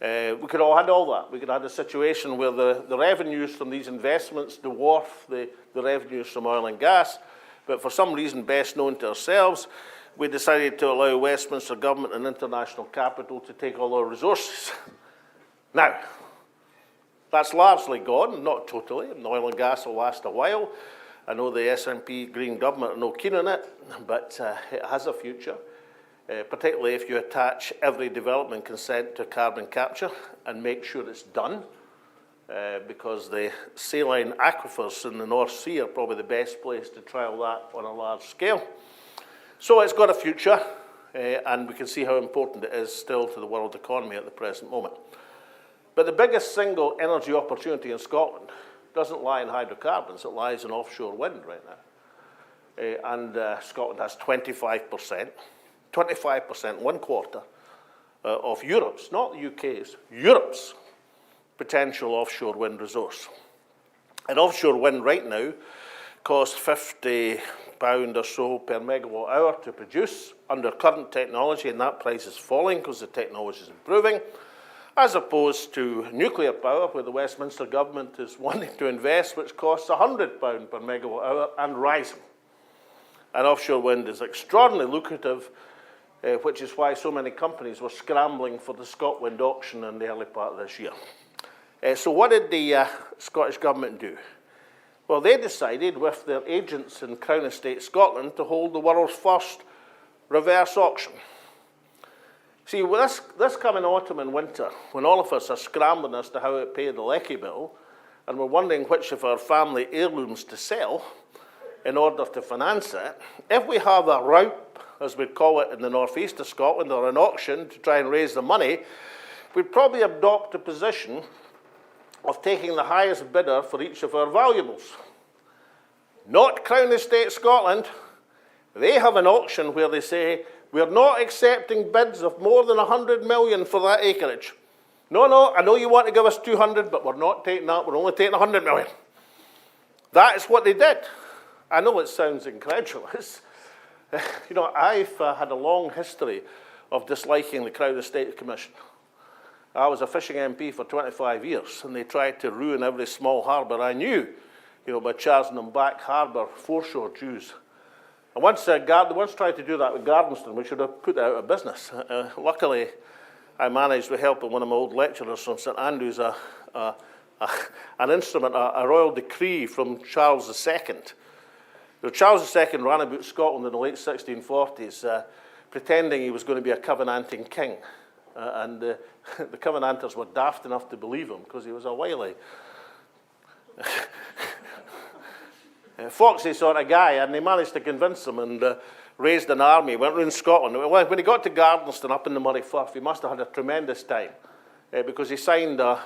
We could have all had all that. We could have had a situation where the revenues from these investments dwarf the revenues from oil and gas. But for some reason best known to ourselves, we decided to allow Westminster government and international capital to take all our resources. Now, that's largely gone, not totally. Oil and gas will last a while. I know the SNP Green government are no keen on it, but it has a future, particularly if you attach every development consent to carbon capture and make sure it's done, because the saline aquifers in the North Sea are probably the best place to trial that on a large scale. So it's got a future, and we can see how important it is still to the world economy at the present moment. But the biggest single energy opportunity in Scotland doesn't lie in hydrocarbons, it lies in offshore wind right now. And Scotland has 25%, 1 quarter of Europe's, not the UK's, Europe's potential offshore wind resource. And offshore wind right now costs £50 or so per megawatt hour to produce under current technology, and that price is falling because the technology is improving, as opposed to nuclear power, where the Westminster government is wanting to invest, which costs £100 per megawatt hour and rising. And offshore wind is extraordinarily lucrative, which is why so many companies were scrambling for the ScotWind auction in the early part of this year. So what did the Scottish Government do? Well, they decided with their agents in Crown Estate Scotland to hold the world's first reverse auction. See, this coming autumn and winter, when all of us are scrambling as to how to pay the Lecky bill, and we're wondering which of our family heirlooms to sell in order to finance it, if we have a rout, as we call it in the northeast of Scotland, or an auction to try and raise the money, we'd probably adopt a position of taking the highest bidder for each of our valuables. Not Crown Estate Scotland. They have an auction where they say, we're not accepting bids of more than 100 million for that acreage. No, I know you want to give us 200, but we're not taking that, we're only taking 100 million. That is what they did. I know it sounds incredulous. You know, I've had a long history of disliking the Crown Estate Commission. I was a fishing MP for 25 years, and they tried to ruin every small harbour I knew, you know, by charging them back harbour foreshore dues. And once they tried to do that with Gardenston, we should have put it out of business. Luckily, I managed, with help of one of my old lecturers from St Andrews, an instrument, a royal decree from Charles II. Now, Charles II ran about Scotland in the late 1640s, pretending he was going to be a Covenanting king. And the Covenanters were daft enough to believe him because he was a wily, foxy sort of guy, and they managed to convince him and raised an army, went around Scotland. When he got to Gardenston up in the Murray Firth, he must have had a tremendous time because he signed a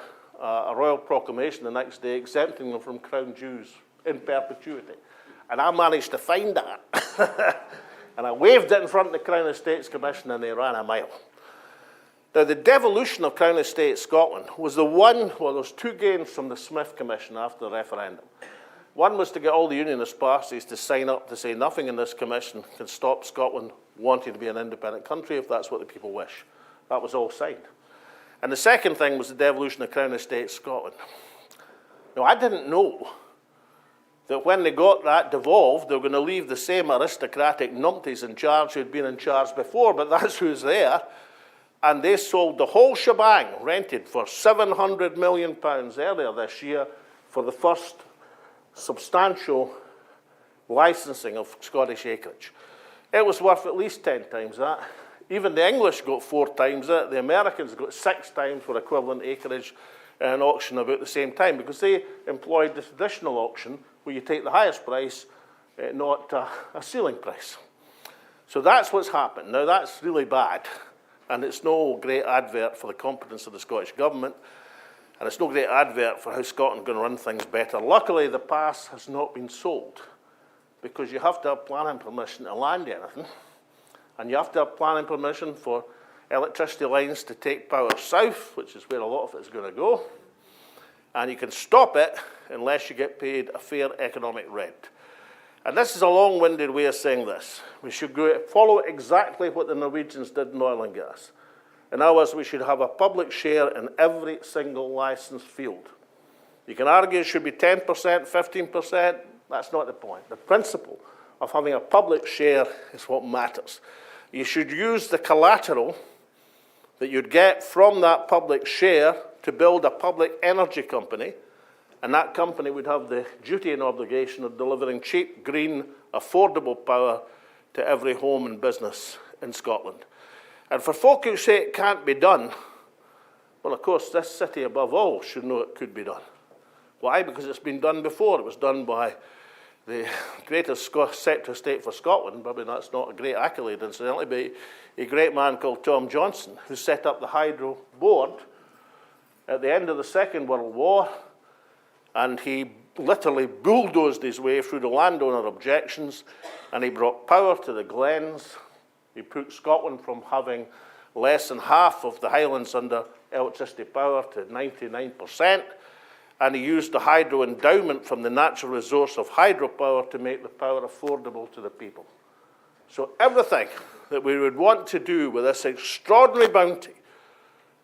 royal proclamation the next day exempting them from crown dues in perpetuity. And I managed to find that. And I waved it in front of the Crown Estates Commission and they ran a mile. Now, the devolution of Crown Estate Scotland was the one, well, there was 2 gains from the Smith Commission after the referendum. One was to get all the unionist parties to sign up to say nothing in this commission can stop Scotland wanting to be an independent country if that's what the people wish. That was all signed. And the second thing was the devolution of Crown Estate Scotland. Now, I didn't know that when they got that devolved, they were going to leave the same aristocratic numpties in charge who'd been in charge before, but that's who's there. And they sold the whole shebang, rented for £700 million earlier this year for the first substantial licensing of Scottish acreage. It was worth at least 10 times that. Even the English got 4 times it. The Americans got 6 times for equivalent acreage in an auction about the same time, because they employed the traditional auction where you take the highest price, not a ceiling price. So that's what's happened. Now, that's really bad, and it's no great advert for the competence of the Scottish Government, and it's no great advert for how Scotland's going to run things better. Luckily, the pass has not been sold, because you have to have planning permission to land anything, and you have to have planning permission for electricity lines to take power south, which is where a lot of it is going to go, and you can stop it unless you get paid a fair economic rent. And this is a long-winded way of saying this. We should follow exactly what the Norwegians did in oil and gas. In other words, we should have a public share in every single licensed field. You can argue it should be 10%, 15%. That's not the point. The principle of having a public share is what matters. You should use the collateral that you'd get from that public share to build a public energy company, and that company would have the duty and obligation of delivering cheap, green, affordable power to every home and business in Scotland. And for folk who say it can't be done, well, of course, this city above all should know it could be done. Why? Because it's been done before. It was done by the greatest Secretary of State for Scotland. Probably that's not a great accolade, incidentally, but a great man called Tom Johnson, who set up the Hydro Board at the end of the Second World War, and he literally bulldozed his way through the landowner objections, and he brought power to the Glens. He put Scotland from having less than half of the Highlands under electricity power to 99%, and he used the hydro endowment from the natural resource of hydropower to make the power affordable to the people. So everything that we would want to do with this extraordinary bounty,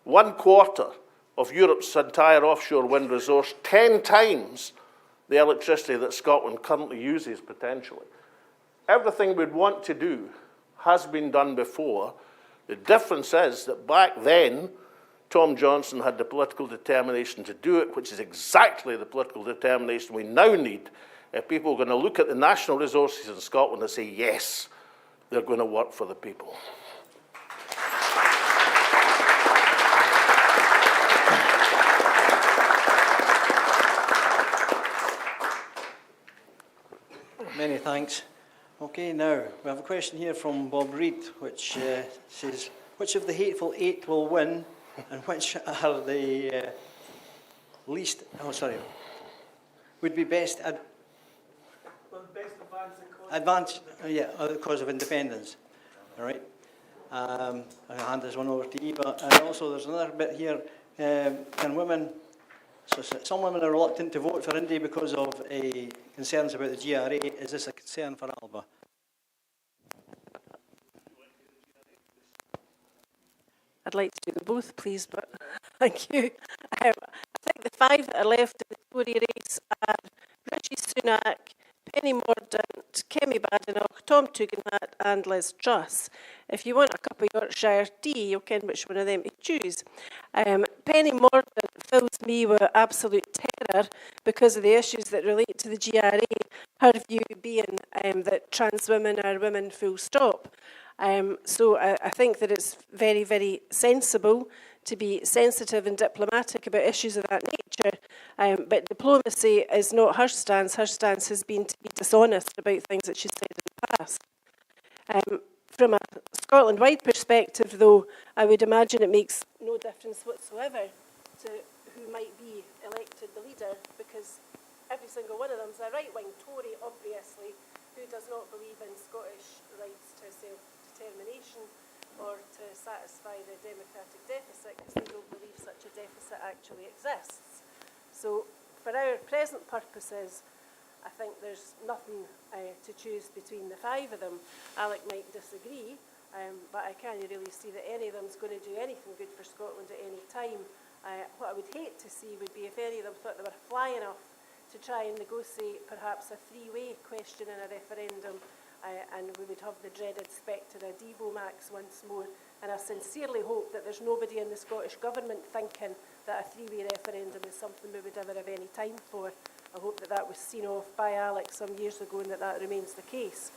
1/4 of Europe's entire offshore wind resource, 10 times the electricity that Scotland currently uses potentially. Everything we'd want to do has been done before. The difference is that back then, Tom Johnson had the political determination to do it, which is exactly the political determination we now need if people are going to look at the national resources in Scotland and say, yes, they're going to work for the people. Many thanks. Okay, now, we have a question here from Bob Reid, which says, which of the hateful 8 will win, and which are the least, would be best the cause of independence. All right. I'll hand this one over to Eva. And also there's another bit here. Can women, so some women are reluctant to vote for Indy because of concerns about the GRA. Is this a concern for ALBA? I'd like to do them both, please, but thank you. I think the 5 that are left in the Tory race are Rishi Sunak, Penny Mordaunt, Kemi Badenoch, Tom Tugendhat and Liz Truss. If you want a cup of Yorkshire tea, you'll ken which one of them to choose. Penny Mordaunt fills me with absolute terror because of the issues that relate to the GRA, her view being that trans women are women full stop. So I think that it's very, very sensible to be sensitive and diplomatic about issues of that nature. But diplomacy is not her stance. Her stance has been to be dishonest about things that she's said in the past. From a Scotland-wide perspective, though, I would imagine it makes no difference whatsoever to who might be elected the leader, because every single one of them is a right-wing Tory, obviously, who does not believe in Scottish rights to self-determination or to satisfy the democratic deficit, because they don't believe such a deficit actually exists. So for our present purposes, I think there's nothing to choose between the 5 of them. Alec might disagree, but I can't really see that any of them's going to do anything good for Scotland at any time. What I would hate to see would be if any of them thought they were flying off to try and negotiate perhaps a three-way question in a referendum, and we would have the dreaded spectre of Devo Max once more. And I sincerely hope that there's nobody in the Scottish Government thinking that a three-way referendum is something we would ever have any time for. I hope that that was seen off by Alex some years ago and that that remains the case.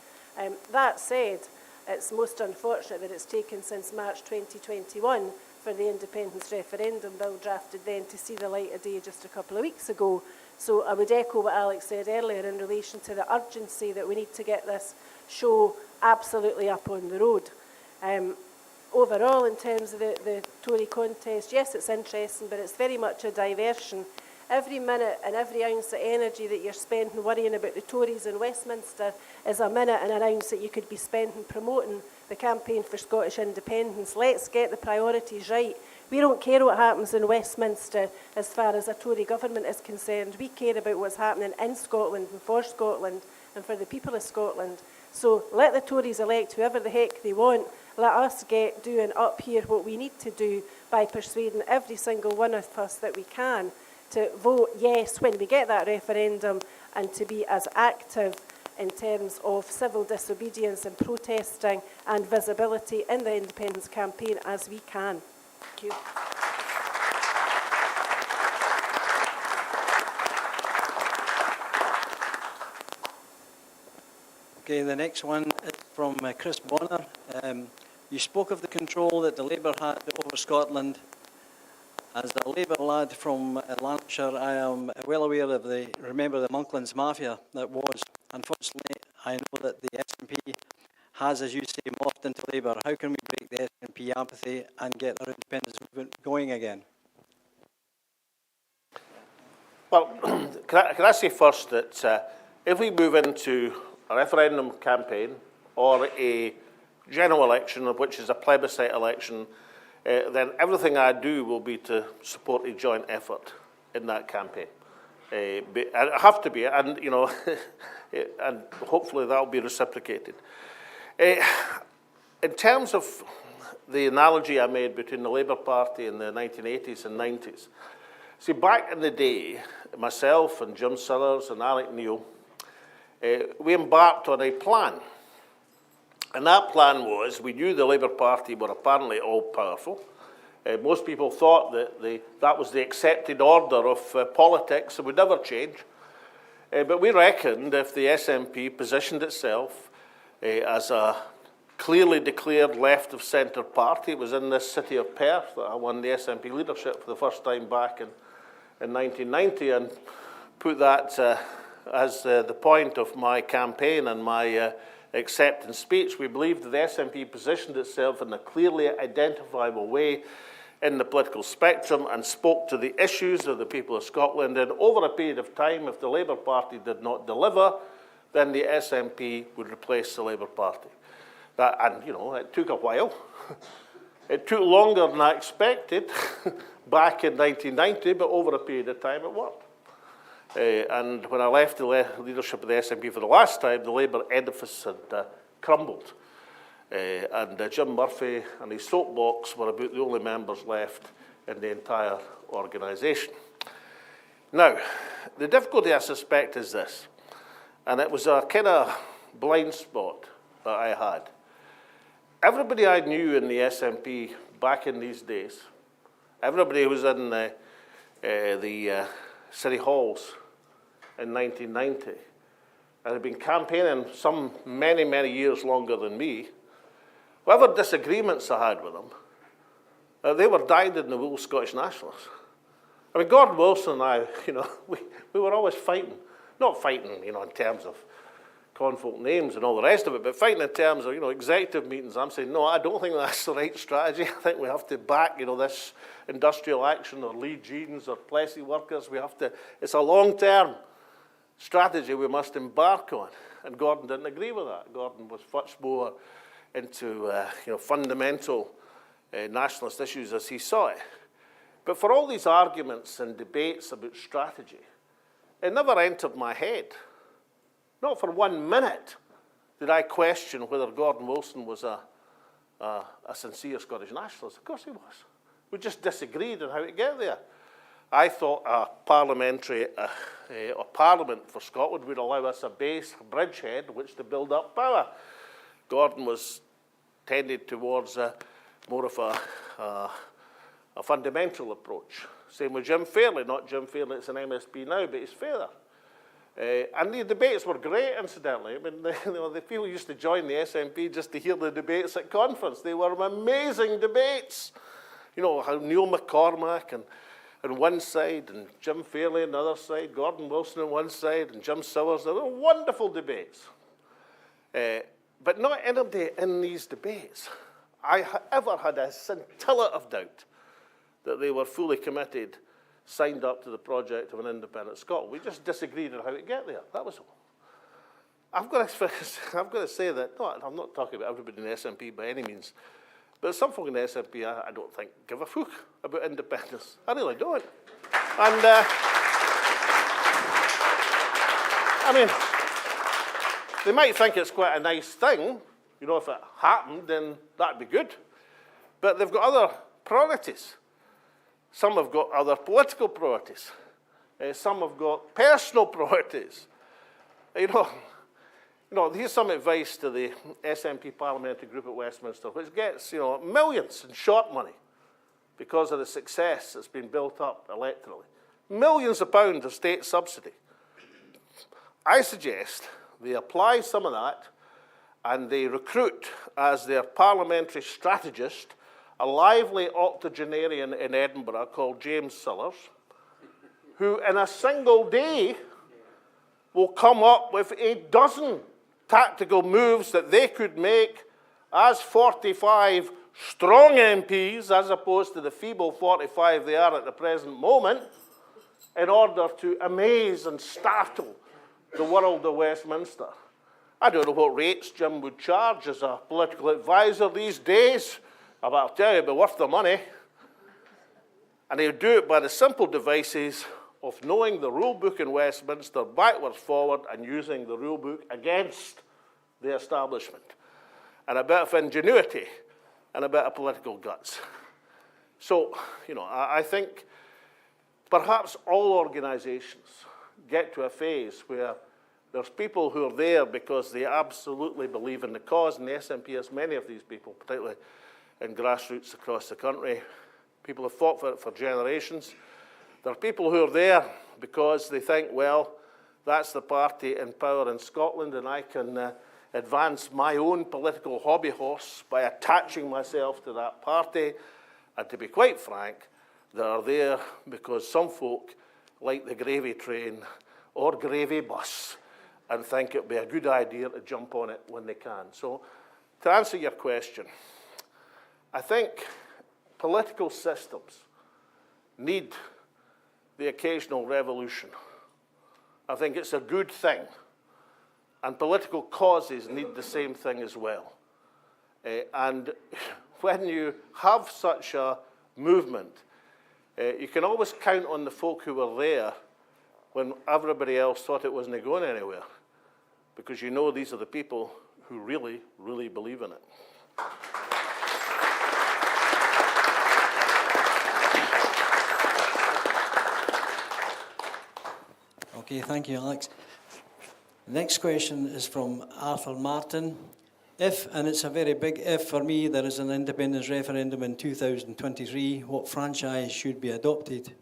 That said, it's most unfortunate that it's taken since March 2021 for the independence referendum bill drafted then to see the light of day just a couple of weeks ago. So I would echo what Alex said earlier in relation to the urgency that we need to get this show absolutely up on the road. Overall, in terms of the Tory contest, yes, it's interesting, but it's very much a diversion. Every minute and every ounce of energy that you're spending worrying about the Tories in Westminster is a minute and an ounce that you could be spending promoting the campaign for Scottish independence. Let's get the priorities right. We don't care what happens in Westminster as far as a Tory government is concerned. We care about what's happening in Scotland and for the people of Scotland. So let the Tories elect whoever the heck they want. Let us get doing up here what we need to do by persuading every single one of us that we can to vote yes when we get that referendum, and to be as active in terms of civil disobedience and protesting and visibility in the independence campaign as we can. Thank you. Okay, the next one is from Chris Bonner. You spoke of the control that the Labour had over Scotland. As a Labour lad from Lanarkshire, I am well aware of remember the Monklands Mafia that was. Unfortunately, I know that the SNP has, as you say, morphed into Labour. How can we break the SNP apathy and get our independence movement going again? Well, can I say first that if we move into a referendum campaign or a general election, which is a plebiscite election, then everything I do will be to support a joint effort in that campaign. I have to be, and you know, and hopefully that will be reciprocated. In terms of the analogy I made between the Labour Party in the 1980s and 90s, see, back in the day, myself and Jim Sillars and Alec Neil, we embarked on a plan. And that plan was, we knew the Labour Party were apparently all-powerful. Most people thought that that was the accepted order of politics and would never change. But we reckoned if the SNP positioned itself as a clearly declared left-of-centre party, it was in this city of Perth that I won the SNP leadership for the first time back in 1990, and put that as the point of my campaign and my acceptance speech. We believed that the SNP positioned itself in a clearly identifiable way in the political spectrum and spoke to the issues of the people of Scotland. And over a period of time, if the Labour Party did not deliver, then the SNP would replace the Labour Party. And, you know, it took a while. It took longer than I expected back in 1990, but over a period of time it worked. And when I left the leadership of the SNP for the last time, the Labour edifice had crumbled. And Jim Murphy and his soapbox were about the only members left in the entire organisation. Now, the difficulty, I suspect, is this, and it was a kind of blind spot that I had. Everybody I knew in the SNP back in these days, everybody who was in the city halls in 1990 and had been campaigning some many, many years longer than me, whatever disagreements I had with them, they were dyed-in-the-wool Scottish nationalists. I mean, Gordon Wilson and I, you know, we were always fighting. Not fighting, you know, in terms of confolk names and all the rest of it, but fighting in terms of, you know, executive meetings. I'm saying, no, I don't think that's the right strategy. I think we have to back, you know, this industrial action or Lee Jeans or Plessy workers. We have to, it's a long-term strategy we must embark on. And Gordon didn't agree with that. Gordon was much more into, you know, fundamental nationalist issues as he saw it. But for all these arguments and debates about strategy, it never entered my head. Not for 1 minute did I question whether Gordon Wilson was a a sincere Scottish nationalist? Of course he was. We just disagreed on how to get there. I thought a parliamentary or Parliament for Scotland would allow us a base, a bridgehead, which to build up power. Gordon was tended towards more of a fundamental approach. Same with Jim Fairley, not Jim Fairley, it's an MSP now, but he's fairer. And the debates were great, incidentally. I mean, the people used to join the SNP just to hear the debates at conference. They were amazing debates. You know, how Neil McCormack on one side, and Jim Fairley on the other side, Gordon Wilson on one side, and Jim Sowers. They were wonderful debates. But not anybody in these debates I ever had a scintilla of doubt that they were fully committed, signed up to the project of an independent Scotland. We just disagreed on how to get there. That was all. I've got to say that, no, I'm not talking about everybody in the SNP by any means, but some folk in the SNP I don't think give a fuck about independence. I really don't. And, I mean, they might think it's quite a nice thing. You know, if it happened, then that'd be good. But they've got other priorities. Some have got other political priorities. Some have got personal priorities. You know, here's some advice to the SNP Parliamentary Group at Westminster, which gets, you know, millions in short money because of the success that's been built up electorally. Millions of pounds of state subsidy. I suggest they apply some of that and they recruit as their parliamentary strategist a lively octogenarian in Edinburgh called James Sillars, who in a single day will come up with a dozen tactical moves that they could make as 45 strong MPs, as opposed to the feeble 45 they are at the present moment, in order to amaze and startle the world of Westminster. I don't know what rates Jim would charge as a political advisor these days, but I'll tell you, it'd be worth the money. And he would do it by the simple devices of knowing the rule book in Westminster backwards, forward, and using the rule book against the establishment. And a bit of ingenuity and a bit of political guts. So, you know, I think perhaps all organisations get to a phase where there's people who are there because they absolutely believe in the cause, and the SNP has many of these people, particularly in grassroots across the country. People have fought for it for generations. There are people who are there because they think, well, that's the party in power in Scotland, and I can advance my own political hobby horse by attaching myself to that party. And to be quite frank, they are there because some folk like the gravy train or gravy bus and think it would be a good idea to jump on it when they can. So, to answer your question, I think political systems need the occasional revolution. I think it's a good thing. And political causes need the same thing as well. And when you have such a movement, you can always count on the folk who were there when everybody else thought it wasn't going anywhere. Because you know these are the people who really, really believe in it. Okay, thank you, Alex. The next question is from Arthur Martin. If, and it's a very big if for me, there is an independence referendum in 2023, what franchise should be adopted?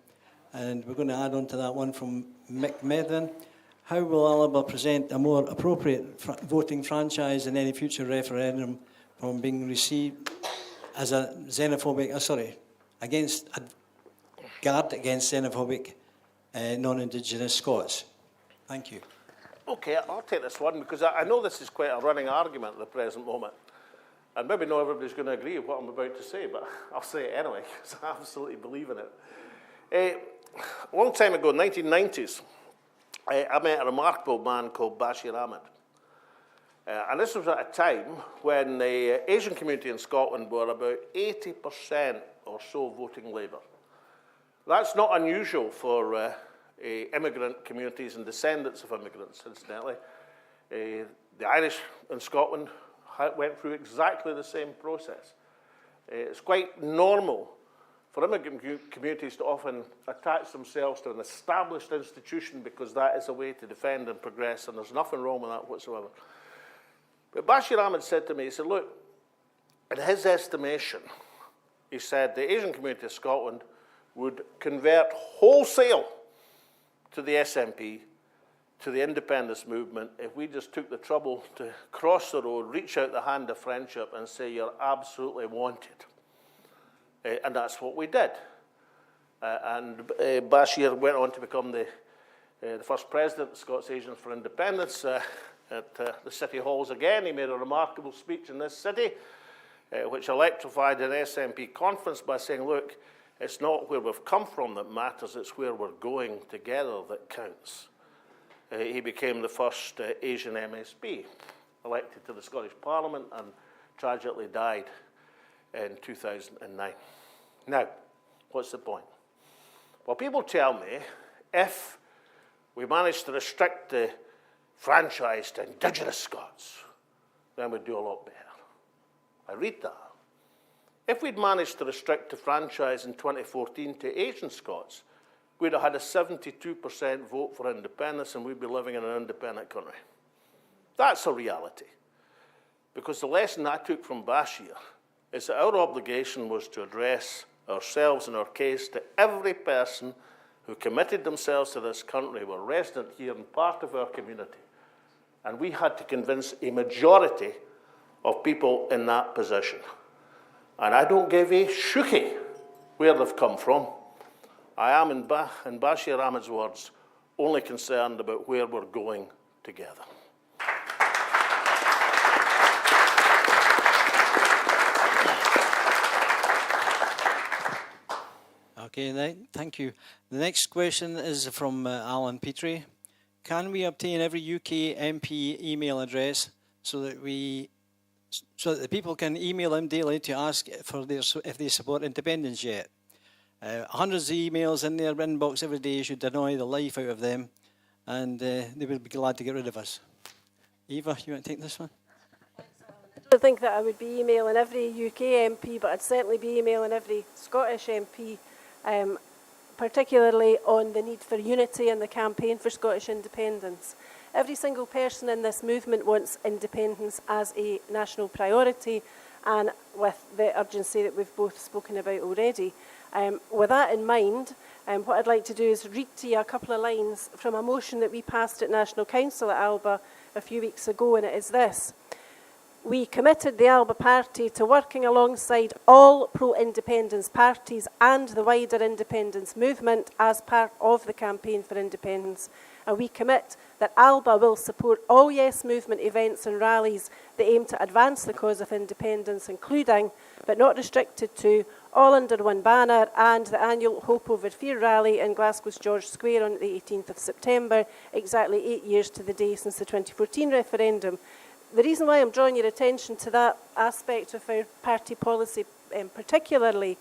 And we're going to add on to that one from Mick Medlin. How will Alba present a more appropriate voting franchise in any future referendum from being received as a xenophobic, against a guard against xenophobic non-Indigenous Scots? Thank you. Okay, I'll take this one because I know this is quite a running argument at the present moment. And maybe not everybody's going to agree with what I'm about to say, but I'll say it anyway because I absolutely believe in it. A long time ago, 1990s, I met a remarkable man called Bashir Ahmed. And this was at a time when the Asian community in Scotland were about 80% or so voting Labour. That's not unusual for immigrant communities and descendants of immigrants, incidentally. The Irish in Scotland went through exactly the same process. It's quite normal for immigrant communities to often attach themselves to an established institution because that is a way to defend and progress, and there's nothing wrong with that whatsoever. But Bashir Ahmed said to me, he said, look, in his estimation, he said the Asian community of Scotland would convert wholesale to the SNP, to the independence movement, if we just took the trouble to cross the road, reach out the hand of friendship and say, you're absolutely wanted. And that's what we did. And Bashir went on to become the first president of Scots Asians for Independence at the city halls again. He made a remarkable speech in this city, which electrified an SNP conference by saying, look, it's not where we've come from that matters, it's where we're going together that counts. He became the first Asian MSP elected to the Scottish Parliament and tragically died in 2009. Now, what's the point? Well, people tell me if we manage to restrict the franchise to Indigenous Scots, then we'd do a lot better. I read that. If we'd managed to restrict the franchise in 2014 to Asian Scots, we'd have had a 72% vote for independence and we'd be living in an independent country. That's a reality. Because the lesson I took from Bashir is that our obligation was to address ourselves and our case to every person who committed themselves to this country, were resident here and part of our community. And we had to convince a majority of people in that position. And I don't give a shookie where they've come from. I am, in Bashir Ahmed's words, only concerned about where we're going together. Okay, thank you. The next question is from Alan Petrie. Can we obtain every UK MP email address so that the people can email them daily to ask for if they support independence yet? Hundreds of emails in their inbox every day should annoy the life out of them, and they would be glad to get rid of us. Eva, you want to take this one? I don't think that I would be emailing every UK MP, but I'd certainly be emailing every Scottish MP, particularly on the need for unity in the campaign for Scottish independence. Every single person in this movement wants independence as a national priority, and with the urgency that we've both spoken about already. With that in mind, what I'd like to do is read to you a couple of lines from a motion that we passed at National Council at Alba a few weeks ago, and it is this. We committed the Alba Party to working alongside all pro-independence parties and the wider independence movement as part of the campaign for independence. And we commit that Alba will support all Yes Movement events and rallies that aim to advance the cause of independence, including, but not restricted to, all under one banner, and the annual Hope Over Fear rally in Glasgow's George Square on the 18th of September, exactly 8 years to the day since the 2014 referendum. The reason why I'm drawing your attention to that aspect of our party policy particularly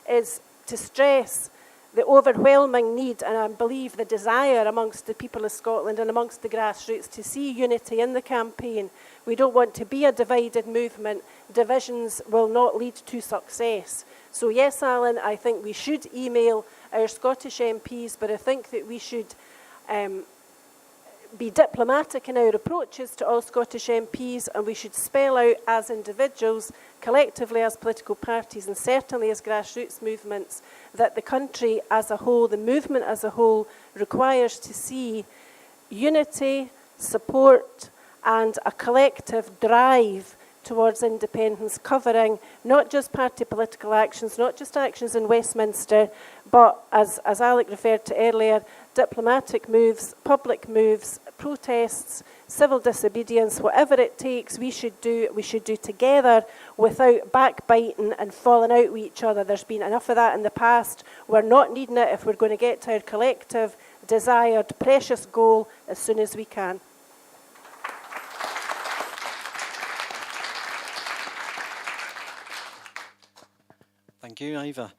is to stress the overwhelming need, and I believe the desire amongst the people of Scotland and amongst the grassroots to see unity in the campaign. We don't want to be a divided movement. Divisions will not lead to success. So yes, Alan, I think we should email our Scottish MPs, but I think that we should be diplomatic in our approaches to all Scottish MPs, and we should spell out as individuals, collectively as political parties, and certainly as grassroots movements, that the country as a whole, the movement as a whole, requires to see unity, support, and a collective drive towards independence, covering not just party political actions, not just actions in Westminster, but, as Alec referred to earlier, diplomatic moves, public moves, protests, civil disobedience, whatever it takes, we should do together without backbiting and falling out with each other. There's been enough of that in the past. We're not needing it if we're going to get to our collective, desired, precious goal as soon as we can. Thank you, Eva.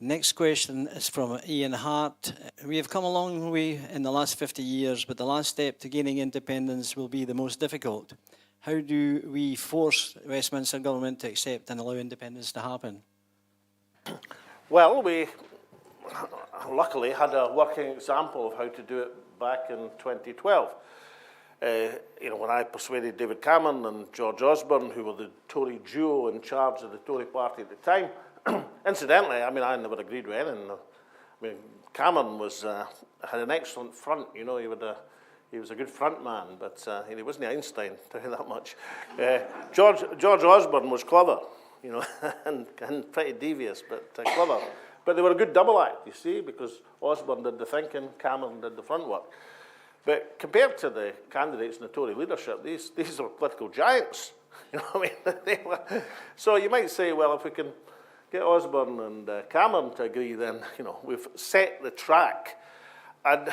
Next question is from Ian Hart. We have come a long way in the last 50 years, but the last step to gaining independence will be the most difficult. how do we force the Westminster government to accept and allow independence to happen? Well, we luckily had a working example of how to do it back in 2012. When I persuaded David Cameron and George Osborne, who were the Tory duo in charge of the Tory party at the time. Incidentally, I never agreed with anything. Cameron had an excellent front. He was a good front man, but he wasn't Einstein, tell you that much. George Osborne was clever, and pretty devious, but clever. But they were a good double act, you see, because Osborne did the thinking, Cameron did the front work. But compared to the candidates in the Tory leadership, these are political giants. So you might say, well, if we can get Osborne and Cameron to agree, then we've set the track. And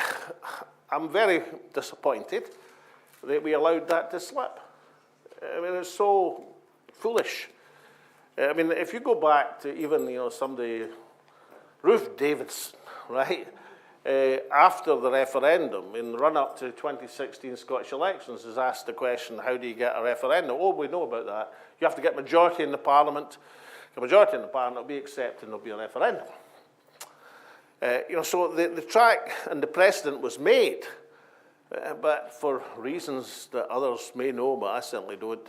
I'm very disappointed that we allowed that to slip. It's so foolish. If you go back to even somebody, Ruth Davidson, right? After the referendum, in the run-up to 2016 Scottish elections, is asked the question, how do you get a referendum? Oh, we know about that. You have to get majority in the Parliament. The majority in the Parliament will be accepted and there'll be a referendum. So the track and the precedent was made, but for reasons that others may know, but I certainly don't,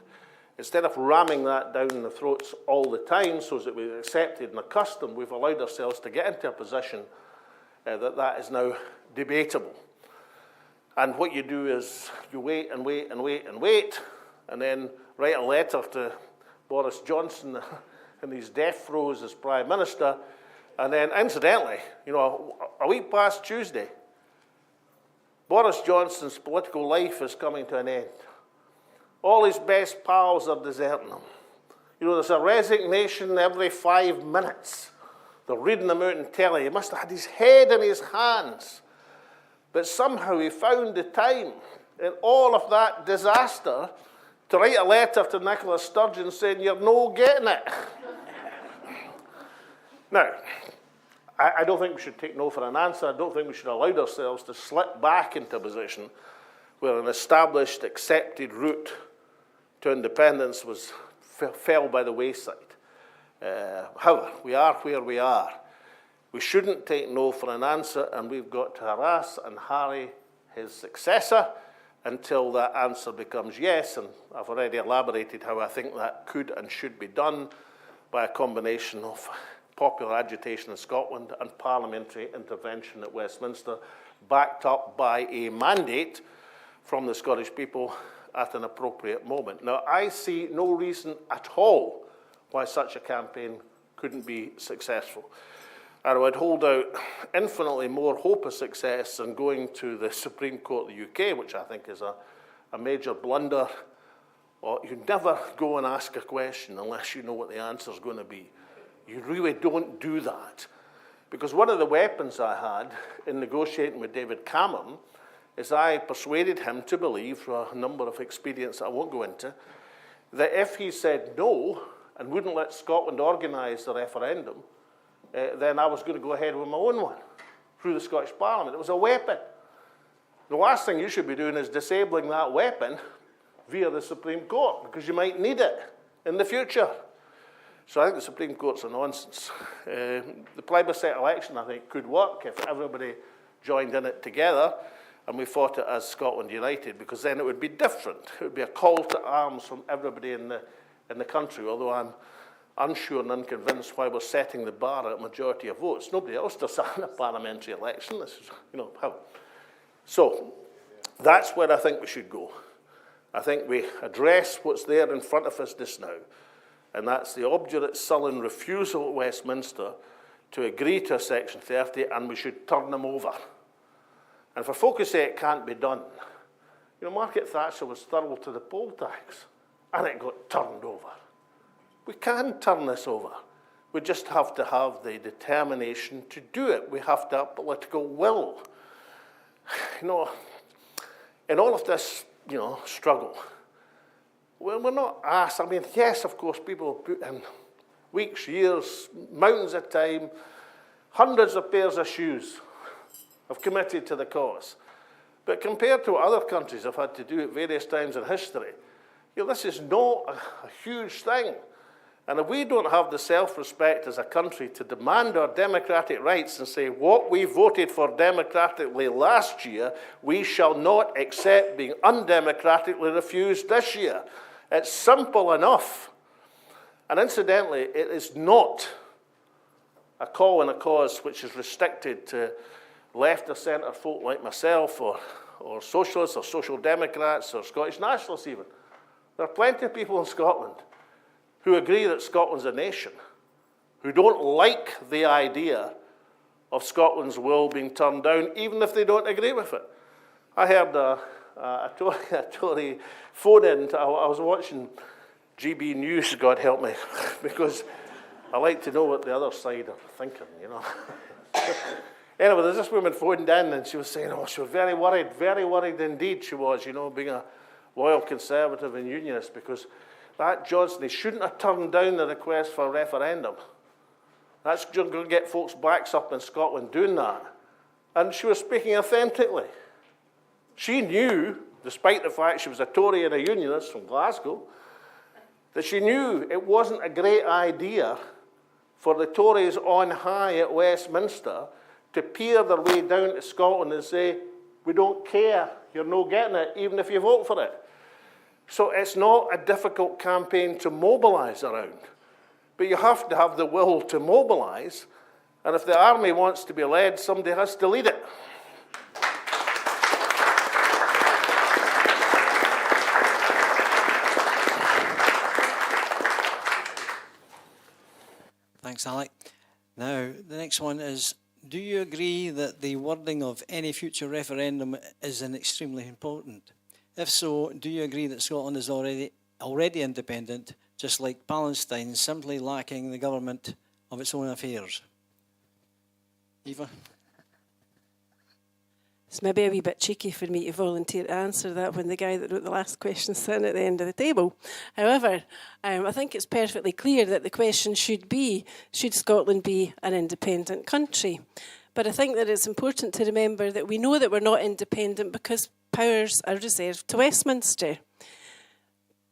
instead of ramming that down the throats all the time so that we're accepted and accustomed, we've allowed ourselves to get into a position that is now debatable. And what you do is you wait and wait and wait and wait, and then write a letter to Boris Johnson in his death throes as Prime Minister, and then incidentally, a week past Tuesday, Boris Johnson's political life is coming to an end. All his best pals are deserting him. There's a resignation every 5 minutes. They're reading him out on telly. He must have had his head in his hands. But somehow he found the time in all of that disaster to write a letter to Nicola Sturgeon saying, you're no getting it. Now, I don't think we should take no for an answer. I don't think we should allow ourselves to slip back into a position where an established, accepted route to independence fell by the wayside. However, we are where we are. We shouldn't take no for an answer, and we've got to harass and harry his successor until that answer becomes yes, and I've already elaborated how I think that could and should be done by a combination of popular agitation in Scotland and parliamentary intervention at Westminster, backed up by a mandate from the Scottish people at an appropriate moment. Now, I see no reason at all why such a campaign couldn't be successful. And I would hold out infinitely more hope of success than going to the Supreme Court of the UK, which I think is a major blunder. Or you never go and ask a question unless you know what the answer is going to be. You really don't do that. Because one of the weapons I had in negotiating with David Cameron is I persuaded him to believe, for a number of expedients I won't go into, that if he said no and wouldn't let Scotland organise the referendum, then I was going to go ahead with my own one through the Scottish Parliament. It was a weapon. The last thing you should be doing is disabling that weapon via the Supreme Court, because you might need it in the future. So I think the Supreme Court's a nonsense. The plebiscite election, I think, could work if everybody joined in it together and we fought it as Scotland United, because then it would be different. It would be a call to arms from everybody in the country, although I'm unsure and unconvinced why we're setting the bar at a majority of votes. Nobody else does that in a parliamentary election. This is, how. So that's where I think we should go. I think we address what's there in front of us just now, and that's the obdurate, sullen refusal at Westminster to agree to a Section 30, and we should turn them over. And for folk who say it can't be done, Margaret Thatcher was thorough to the poll tax, and it got turned over. We can turn this over. We just have to have the determination to do it. We have to have political will. In all of this, struggle, we're not asked. Yes, of course, people put in weeks, years, mountains of time, hundreds of pairs of shoes have committed to the cause. But compared to what other countries have had to do at various times in history, You know, this is not a huge thing. And if we don't have the self-respect as a country to demand our democratic rights and say what we voted for democratically last year, we shall not accept being undemocratically refused this year. It's simple enough. And incidentally, it is not a call and a cause which is restricted to left or centre folk like myself or socialists or social democrats or Scottish nationalists even. There are plenty of people in Scotland who agree that Scotland's a nation, who don't like the idea of Scotland's will being turned down, even if they don't agree with it. I heard a Tory phone in. I was watching GB News, God help me, because I like to know what the other side are thinking, you know. Anyway, there's this woman phoned in and she was saying, oh, she was very worried indeed she was, you know, being a loyal Conservative and Unionist, because that Johnson, he shouldn't have turned down the request for a referendum. That's going to get folks' backs up in Scotland doing that. And she was speaking authentically. She knew, despite the fact she was a Tory and a Unionist from Glasgow, that she knew it wasn't a great idea for the Tories on high at Westminster to peer their way down to Scotland and say, we don't care, you're no getting it, even if you vote for it. So it's not a difficult campaign to mobilise around. But you have to have the will to mobilise, and if the army wants to be led, somebody has to lead it. Thanks, Alec. Now, the next one is, do you agree that the wording of any future referendum is extremely important? If so, do you agree that Scotland is already independent, just like Palestine, simply lacking the government of its own affairs? Eva? It's maybe a wee bit cheeky for me to volunteer to answer that when the guy that wrote the last question is sitting at the end of the table. However, I think it's perfectly clear that the question should be, should Scotland be an independent country? But I think that it's important to remember that we know that we're not independent because powers are reserved to Westminster.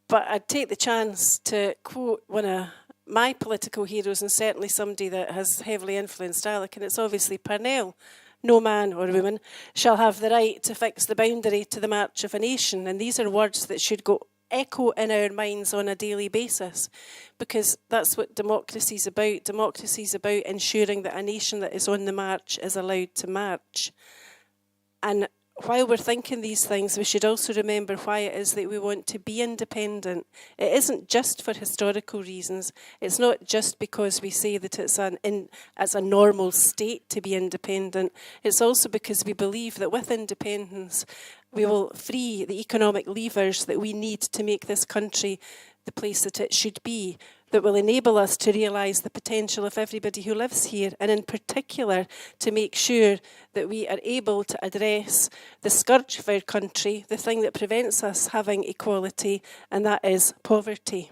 But I'd take the chance to quote one of my political heroes, and certainly somebody that has heavily influenced Alec, and it's obviously Parnell. No man or woman shall have the right to fix the boundary to the march of a nation. And these are words that should go echo in our minds on a daily basis, because that's what democracy is about. Democracy is about ensuring that a nation that is on the march is allowed to march. And while we're thinking these things, we should also remember why it is that we want to be independent. It isn't just for historical reasons. It's not just because we say that it's a normal state to be independent. It's also because we believe that with independence, we will free the economic levers that we need to make this country the place that it should be, that will enable us to realise the potential of everybody who lives here, and in particular to make sure that we are able to address the scourge of our country, the thing that prevents us having equality, and that is poverty.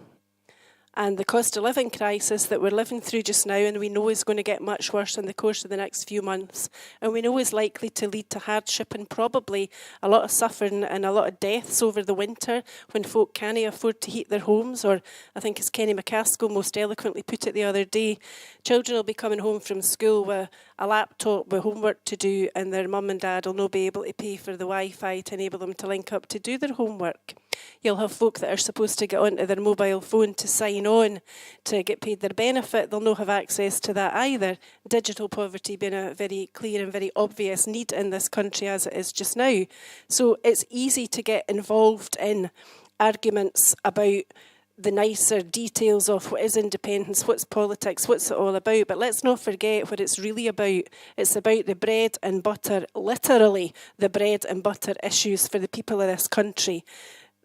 And the cost of living crisis that we're living through just now, and we know is going to get much worse in the course of the next few months, and we know is likely to lead to hardship and probably a lot of suffering and a lot of deaths over the winter when folk can't afford to heat their homes, or I think as Kenny McCaskill most eloquently put it the other day, children will be coming home from school with a laptop with homework to do, and their mum and dad will not be able to pay for the Wi-Fi to enable them to link up to do their homework. You'll have folk that are supposed to get onto their mobile phone to sign on to get paid their benefit. They'll not have access to that either. Digital poverty being a very clear and very obvious need in this country as it is just now. So it's easy to get involved in arguments about the nicer details of what is independence, what's politics, what's it all about. But let's not forget what it's really about. It's about the bread and butter, literally the bread and butter issues for the people of this country.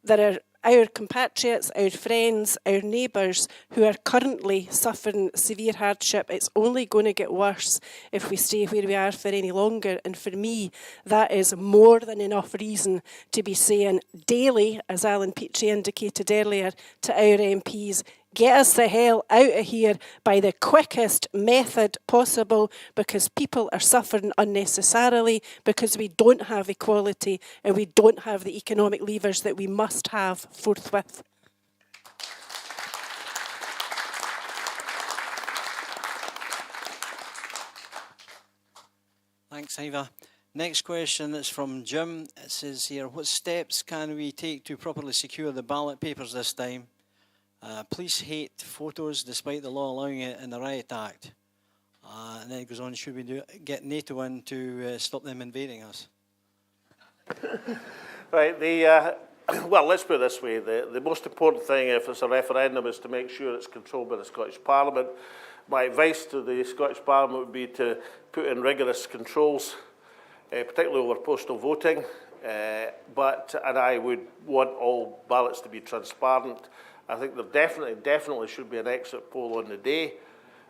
There are our compatriots, our friends, our neighbours who are currently suffering severe hardship. It's only going to get worse if we stay where we are for any longer. And for me, that is more than enough reason to be saying daily, as Alan Petrie indicated earlier, to our MPs, get us the hell out of here by the quickest method possible, because people are suffering unnecessarily, because we don't have equality and we don't have the economic levers that we must have forthwith. Thanks, Ivor. Next question is from Jim. It says here, what steps can we take to properly secure the ballot papers this time? Police hate photos despite the law allowing it in the Riot Act. And then it goes on, should we get NATO in to stop them invading us? Right, well, let's put it this way. The most important thing, if it's a referendum, is to make sure it's controlled by the Scottish Parliament. My advice to the Scottish Parliament would be to put in rigorous controls, particularly over postal voting. And I would want all ballots to be transparent. I think there definitely should be an exit poll on the day.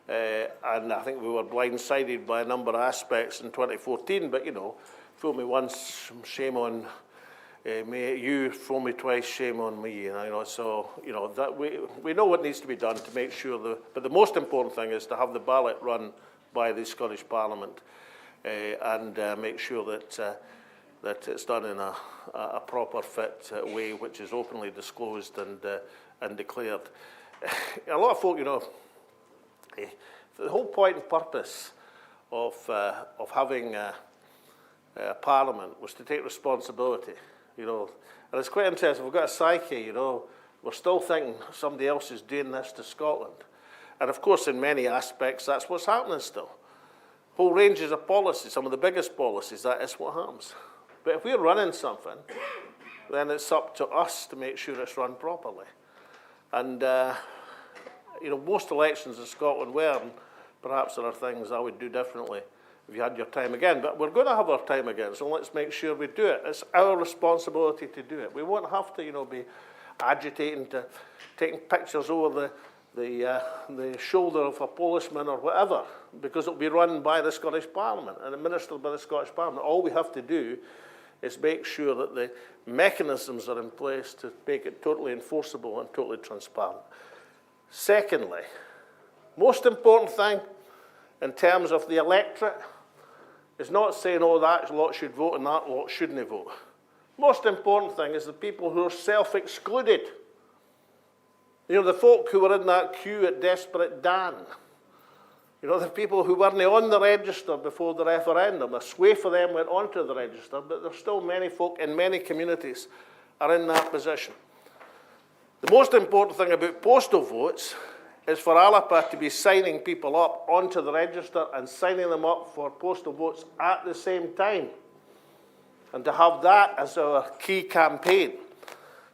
And I think we were blindsided by a number of aspects in 2014. But, you know, fool me once, shame on me. You fool me twice, shame on me. You know, so, you know, that we know what needs to be done to make sure. But the most important thing is to have the ballot run by the Scottish Parliament and make sure that it's done in a proper, fit way, which is openly disclosed and declared. A lot of folk, you know, the whole point and purpose of having a Parliament was to take responsibility, you know. And it's quite interesting, we've got a psyche, you know, we're still thinking somebody else is doing this to Scotland. And of course, in many aspects, that's what's happening still. Whole ranges of policies, some of the biggest policies, that is what happens. But if we're running something, then it's up to us to make sure it's run properly. And, you know, most elections in Scotland were, and perhaps there are things I would do differently if you had your time again. But we're going to have our time again, so let's make sure we do it. It's our responsibility to do it. We won't have to, you know, be agitating, taking pictures over the shoulder of a policeman or whatever, because it'll be run by the Scottish Parliament and administered by the Scottish Parliament. All we have to do is make sure that the mechanisms are in place to make it totally enforceable and totally transparent. Secondly, most important thing in terms of the electorate is not saying, oh, that lot should vote and that lot shouldn't vote. Most important thing is the people who are self-excluded. You know, the folk who were in that queue at Desperate Dan. You know, the people who weren't on the register before the referendum. A swathe of them went onto the register, but there's still many folk in many communities are in that position. The most important thing about postal votes is for ALBA to be signing people up onto the register and signing them up for postal votes at the same time. And to have that as our key campaign.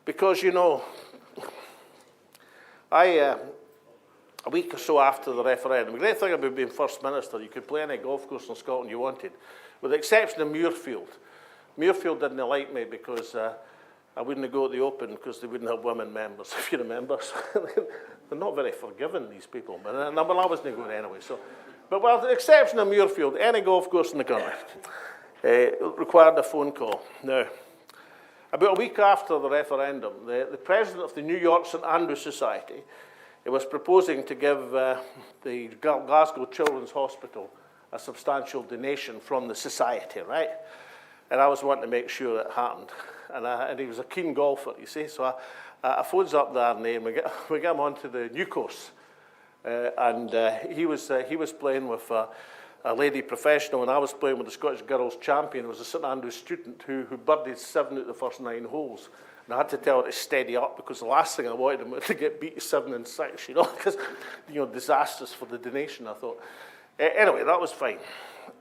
Because, you know, a week or so after the referendum, the great thing about being First Minister, you could play any golf course in Scotland you wanted, with the exception of Muirfield. Muirfield didn't like me because I wouldn't go to the Open because they wouldn't have women members, if you remember. They're not very forgiving, these people, but I wasn't going anyway. So, but with the exception of Muirfield, any golf course in the country required a phone call. Now, about a week after the referendum, the president of the New York St Andrews Society was proposing to give the Glasgow Children's Hospital a substantial donation from the society, right? And I was wanting to make sure it happened. And he was a keen golfer, you see. So I phones up there and we get him onto the new course. He was playing with a lady professional, and I was playing with the Scottish Girls Champion. It was a St Andrews student who birdied 7 out of the first 9 holes. And I had to tell her to steady up because the last thing I wanted him was to get beat 7 and 6, you know, because, you know, disastrous for the donation, I thought. Anyway, that was fine.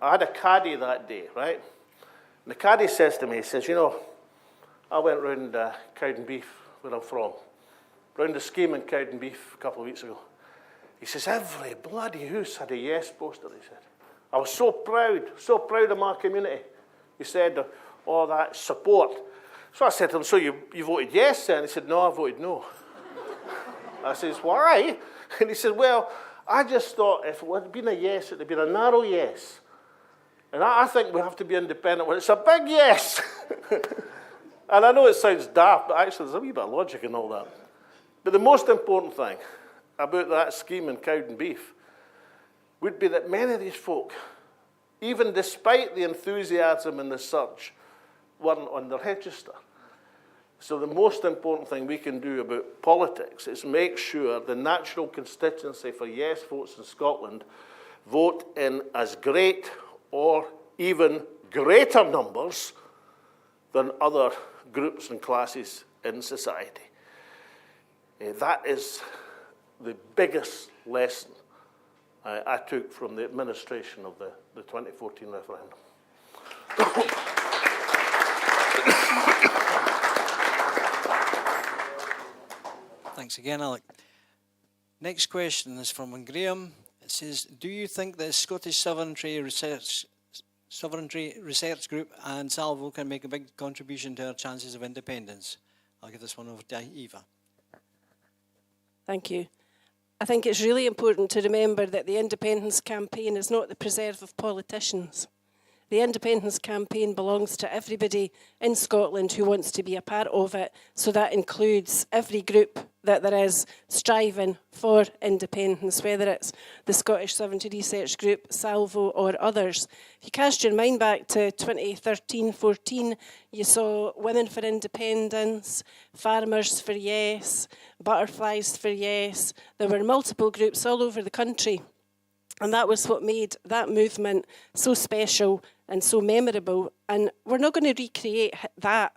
I had a caddie that day, right? And the caddie says to me, he says, you know, I went round Cowdenbeath, where I'm from, round the scheme in Cowdenbeath a couple of weeks ago. He says, every bloody house had a yes poster, he said. I was so proud of my community. He said, all that support. So I said to him, so you voted yes then? He said, no, I voted no. I says, why? And he said, well, I just thought if it had been a yes, it would have been a narrow yes. And I think we have to be independent when it's a big yes. And I know it sounds daft, but actually there's a wee bit of logic in all that. But the most important thing about that scheme in Cowdenbeath would be that many of these folk, even despite the enthusiasm and the surge, weren't on the register. So the most important thing we can do about politics is make sure the natural constituency for yes votes in Scotland vote in as great or even greater numbers than other groups and classes in society. That is the biggest lesson I took from the administration of the 2014 referendum. Thanks again, Alec. Next question is from Graham. It says, do you think the Scottish Sovereignty Research Group and Salvo can make a big contribution to our chances of independence? I'll give this one over to Eva. Thank you. I think it's really important to remember that the independence campaign is not the preserve of politicians. The independence campaign belongs to everybody in Scotland who wants to be a part of it, so that includes every group that there is striving for independence, whether it's the Scottish Sovereignty Research Group, Salvo or others. If you cast your mind back to 2013-14, you saw Women for Independence, Farmers for Yes, Butterflies for Yes. There were multiple groups all over the country. And that was what made that movement so special and so memorable. And we're not going to recreate that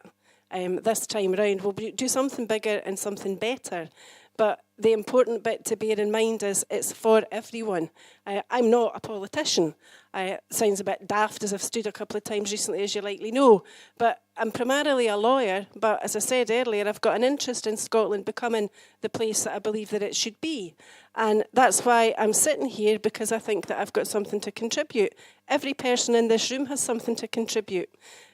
this time round. We'll do something bigger and something better. But the important bit to bear in mind is it's for everyone. I'm not a politician. It sounds a bit daft, as I've stood a couple of times recently, as you likely know. But I'm primarily a lawyer. But as I said earlier, I've got an interest in Scotland becoming the place that I believe that it should be. And that's why I'm sitting here, because I think that I've got something to contribute. Every person in this room has something to contribute.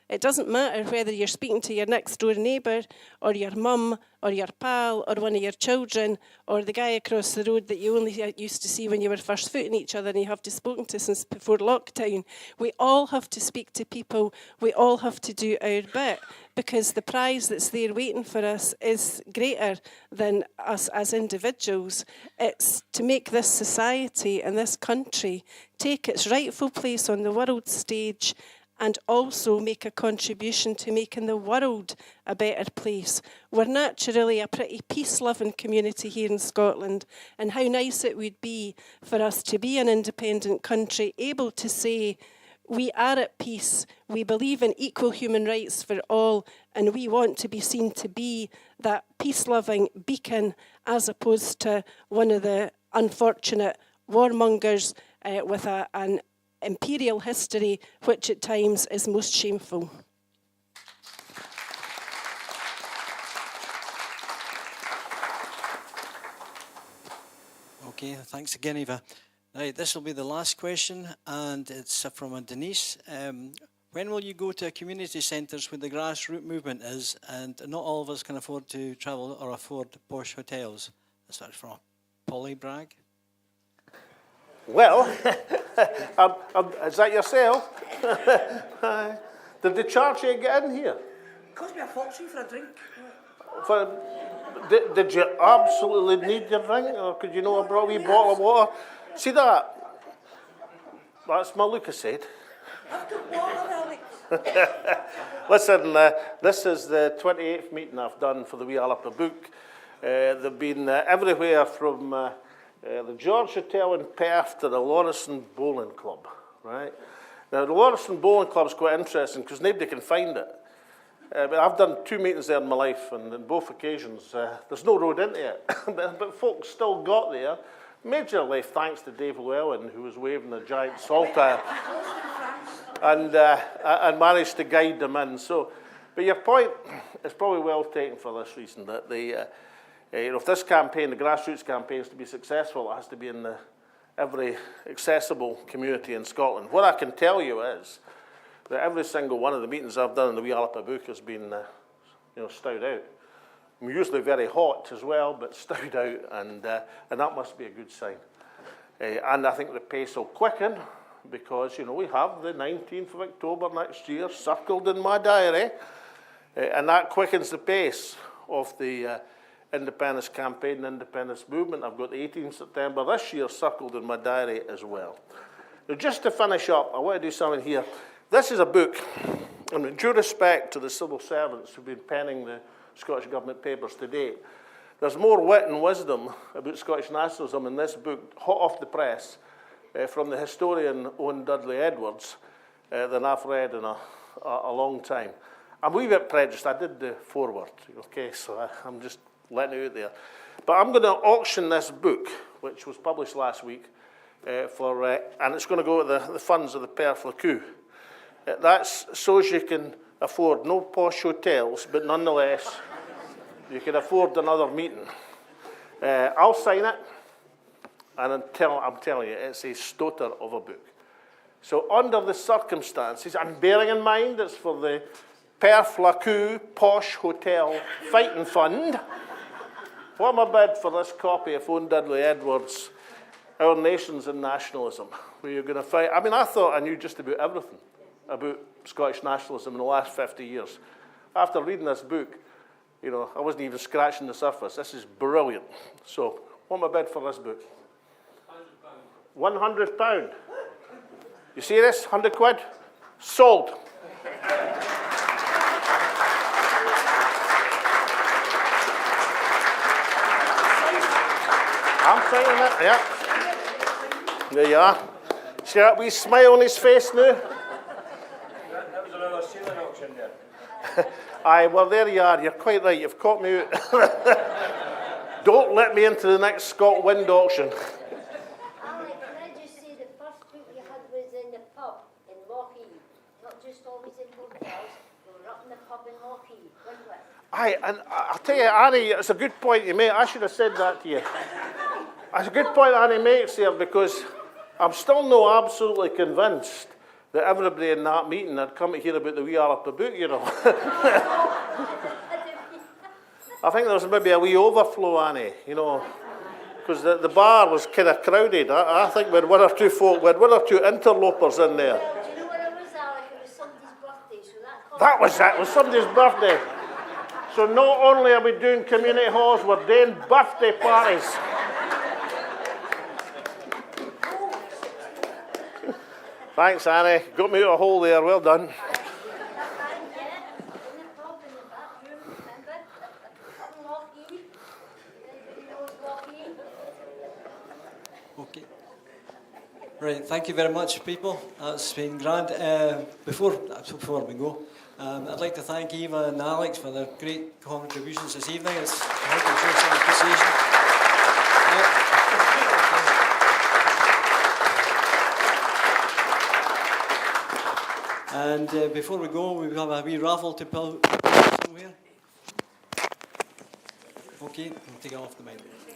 It doesn't matter whether you're speaking to your next door neighbour or your mum or your pal or one of your children or the guy across the road that you only used to see when you were first footing each other and you haven't spoken to since before lockdown. We all have to speak to people. We all have to do our bit, because the prize that's there waiting for us is greater than us as individuals. It's to make this society and this country take its rightful place on the world stage and also make a contribution to making the world a better place. We're naturally a pretty peace-loving community here in Scotland, and how nice it would be for us to be an independent country, able to say, we are at peace, we believe in equal human rights for all, and we want to be seen to be that peace-loving beacon, as opposed to one of the unfortunate warmongers with an imperial history, which at times is most shameful. Okay, thanks again, Eva. Right, this will be the last question, and it's from Denise. When will you go to community centres where the grassroots movement is, and not all of us can afford to travel or afford posh hotels? That's from Polly Bragg. Well, is that yourself? Did they charge you to get in here? It cost me a fortune for a drink. Did you absolutely need your drink, or could you know I brought a wee bottle of water? See that? That's my Lucasade. I've got water, Alex. Listen, this is the 28th meeting I've done for the Wee ALBA Book. They've been everywhere from the George Hotel in Perth to the Lauriston Bowling Club, right? Now, the Lauriston Bowling Club is quite interesting because nobody can find it. But I've done 2 meetings there in my life, and on both occasions, there's no road into it. but folks still got there, majorly thanks to Dave Llewellyn, who was waving a giant saltire, and managed to guide them in. So, but your point is probably well taken for this reason, that if this campaign, the grassroots campaign, is to be successful, it has to be in every accessible community in Scotland. What I can tell you is that every single one of the meetings I've done in the Wee ALBA Book has been, stowed out. I'm usually very hot as well, but stowed out, and that must be a good sign. And I think the pace will quicken, because, we have the 19th of October next year circled in my diary, and that quickens the pace of the independence campaign and independence movement. I've got the 18th September this year circled in my diary as well. Now, just to finish up, I want to do something here. This is a book, and with due respect to the civil servants who've been penning the Scottish Government papers to date, there's more wit and wisdom about Scottish nationalism in this book, hot off the press, from the historian Owen Dudley Edwards, than I've read in a long time. I'm a wee bit prejudiced. I did the foreword, okay, so I'm just letting it out there. But I'm going to auction this book, which was published last week, and it's going to go to the funds of the Perth Lacu. That's so as you can afford no posh hotels, but nonetheless, you can afford another meeting. I'll sign it, and I'm telling you, it's a stoter of a book. So under the circumstances, and bearing in mind it's for the Perth Lacu Posh Hotel Fighting Fund, what am I bid for this copy of Owen Dudley Edwards' Our Nations and Nationalism, where you're going to fight? I mean, I thought I knew just about everything about Scottish nationalism in the last 50 years. After reading this book, you know, I wasn't even scratching the surface. This is brilliant. So, what am I bid for this book? £100. £100. You see this? 100 quid? Sold. I'm signing it, yeah. There you are. See that wee smile on his face now? That was another ceiling auction there. Aye, well, there you are. You're quite right. You've caught me out. Don't let me into the next Scotland auction. Alex, can I just say the first book you had was in the pub in Lochee, not just always in hotels. We were up in the pub in Lochee, weren't we? Aye, and I'll tell you, Annie, it's a good point you made. I should have said that to you. It's a good point Annie makes there, because I'm still not absolutely convinced that everybody in that meeting had come to hear about the Wee ALBA Book, you know. I think there was maybe a wee overflow, Annie, you know, because the bar was kind of crowded. I think we had one or two interlopers in there. Well, do you know what it was, Alex? It was somebody's birthday, so that That was it. It was somebody's birthday. So not only are we doing community halls, we're doing birthday parties. Thanks, Annie. Got me out of a hole there. Well done. Okay. Right, thank you very much, people. That's been grand. Before we go, I'd like to thank Eva and Alex for their great contributions this evening. I hope you show some appreciation. And before we go, we have a wee raffle to pull here. Okay, we'll take it off the mic.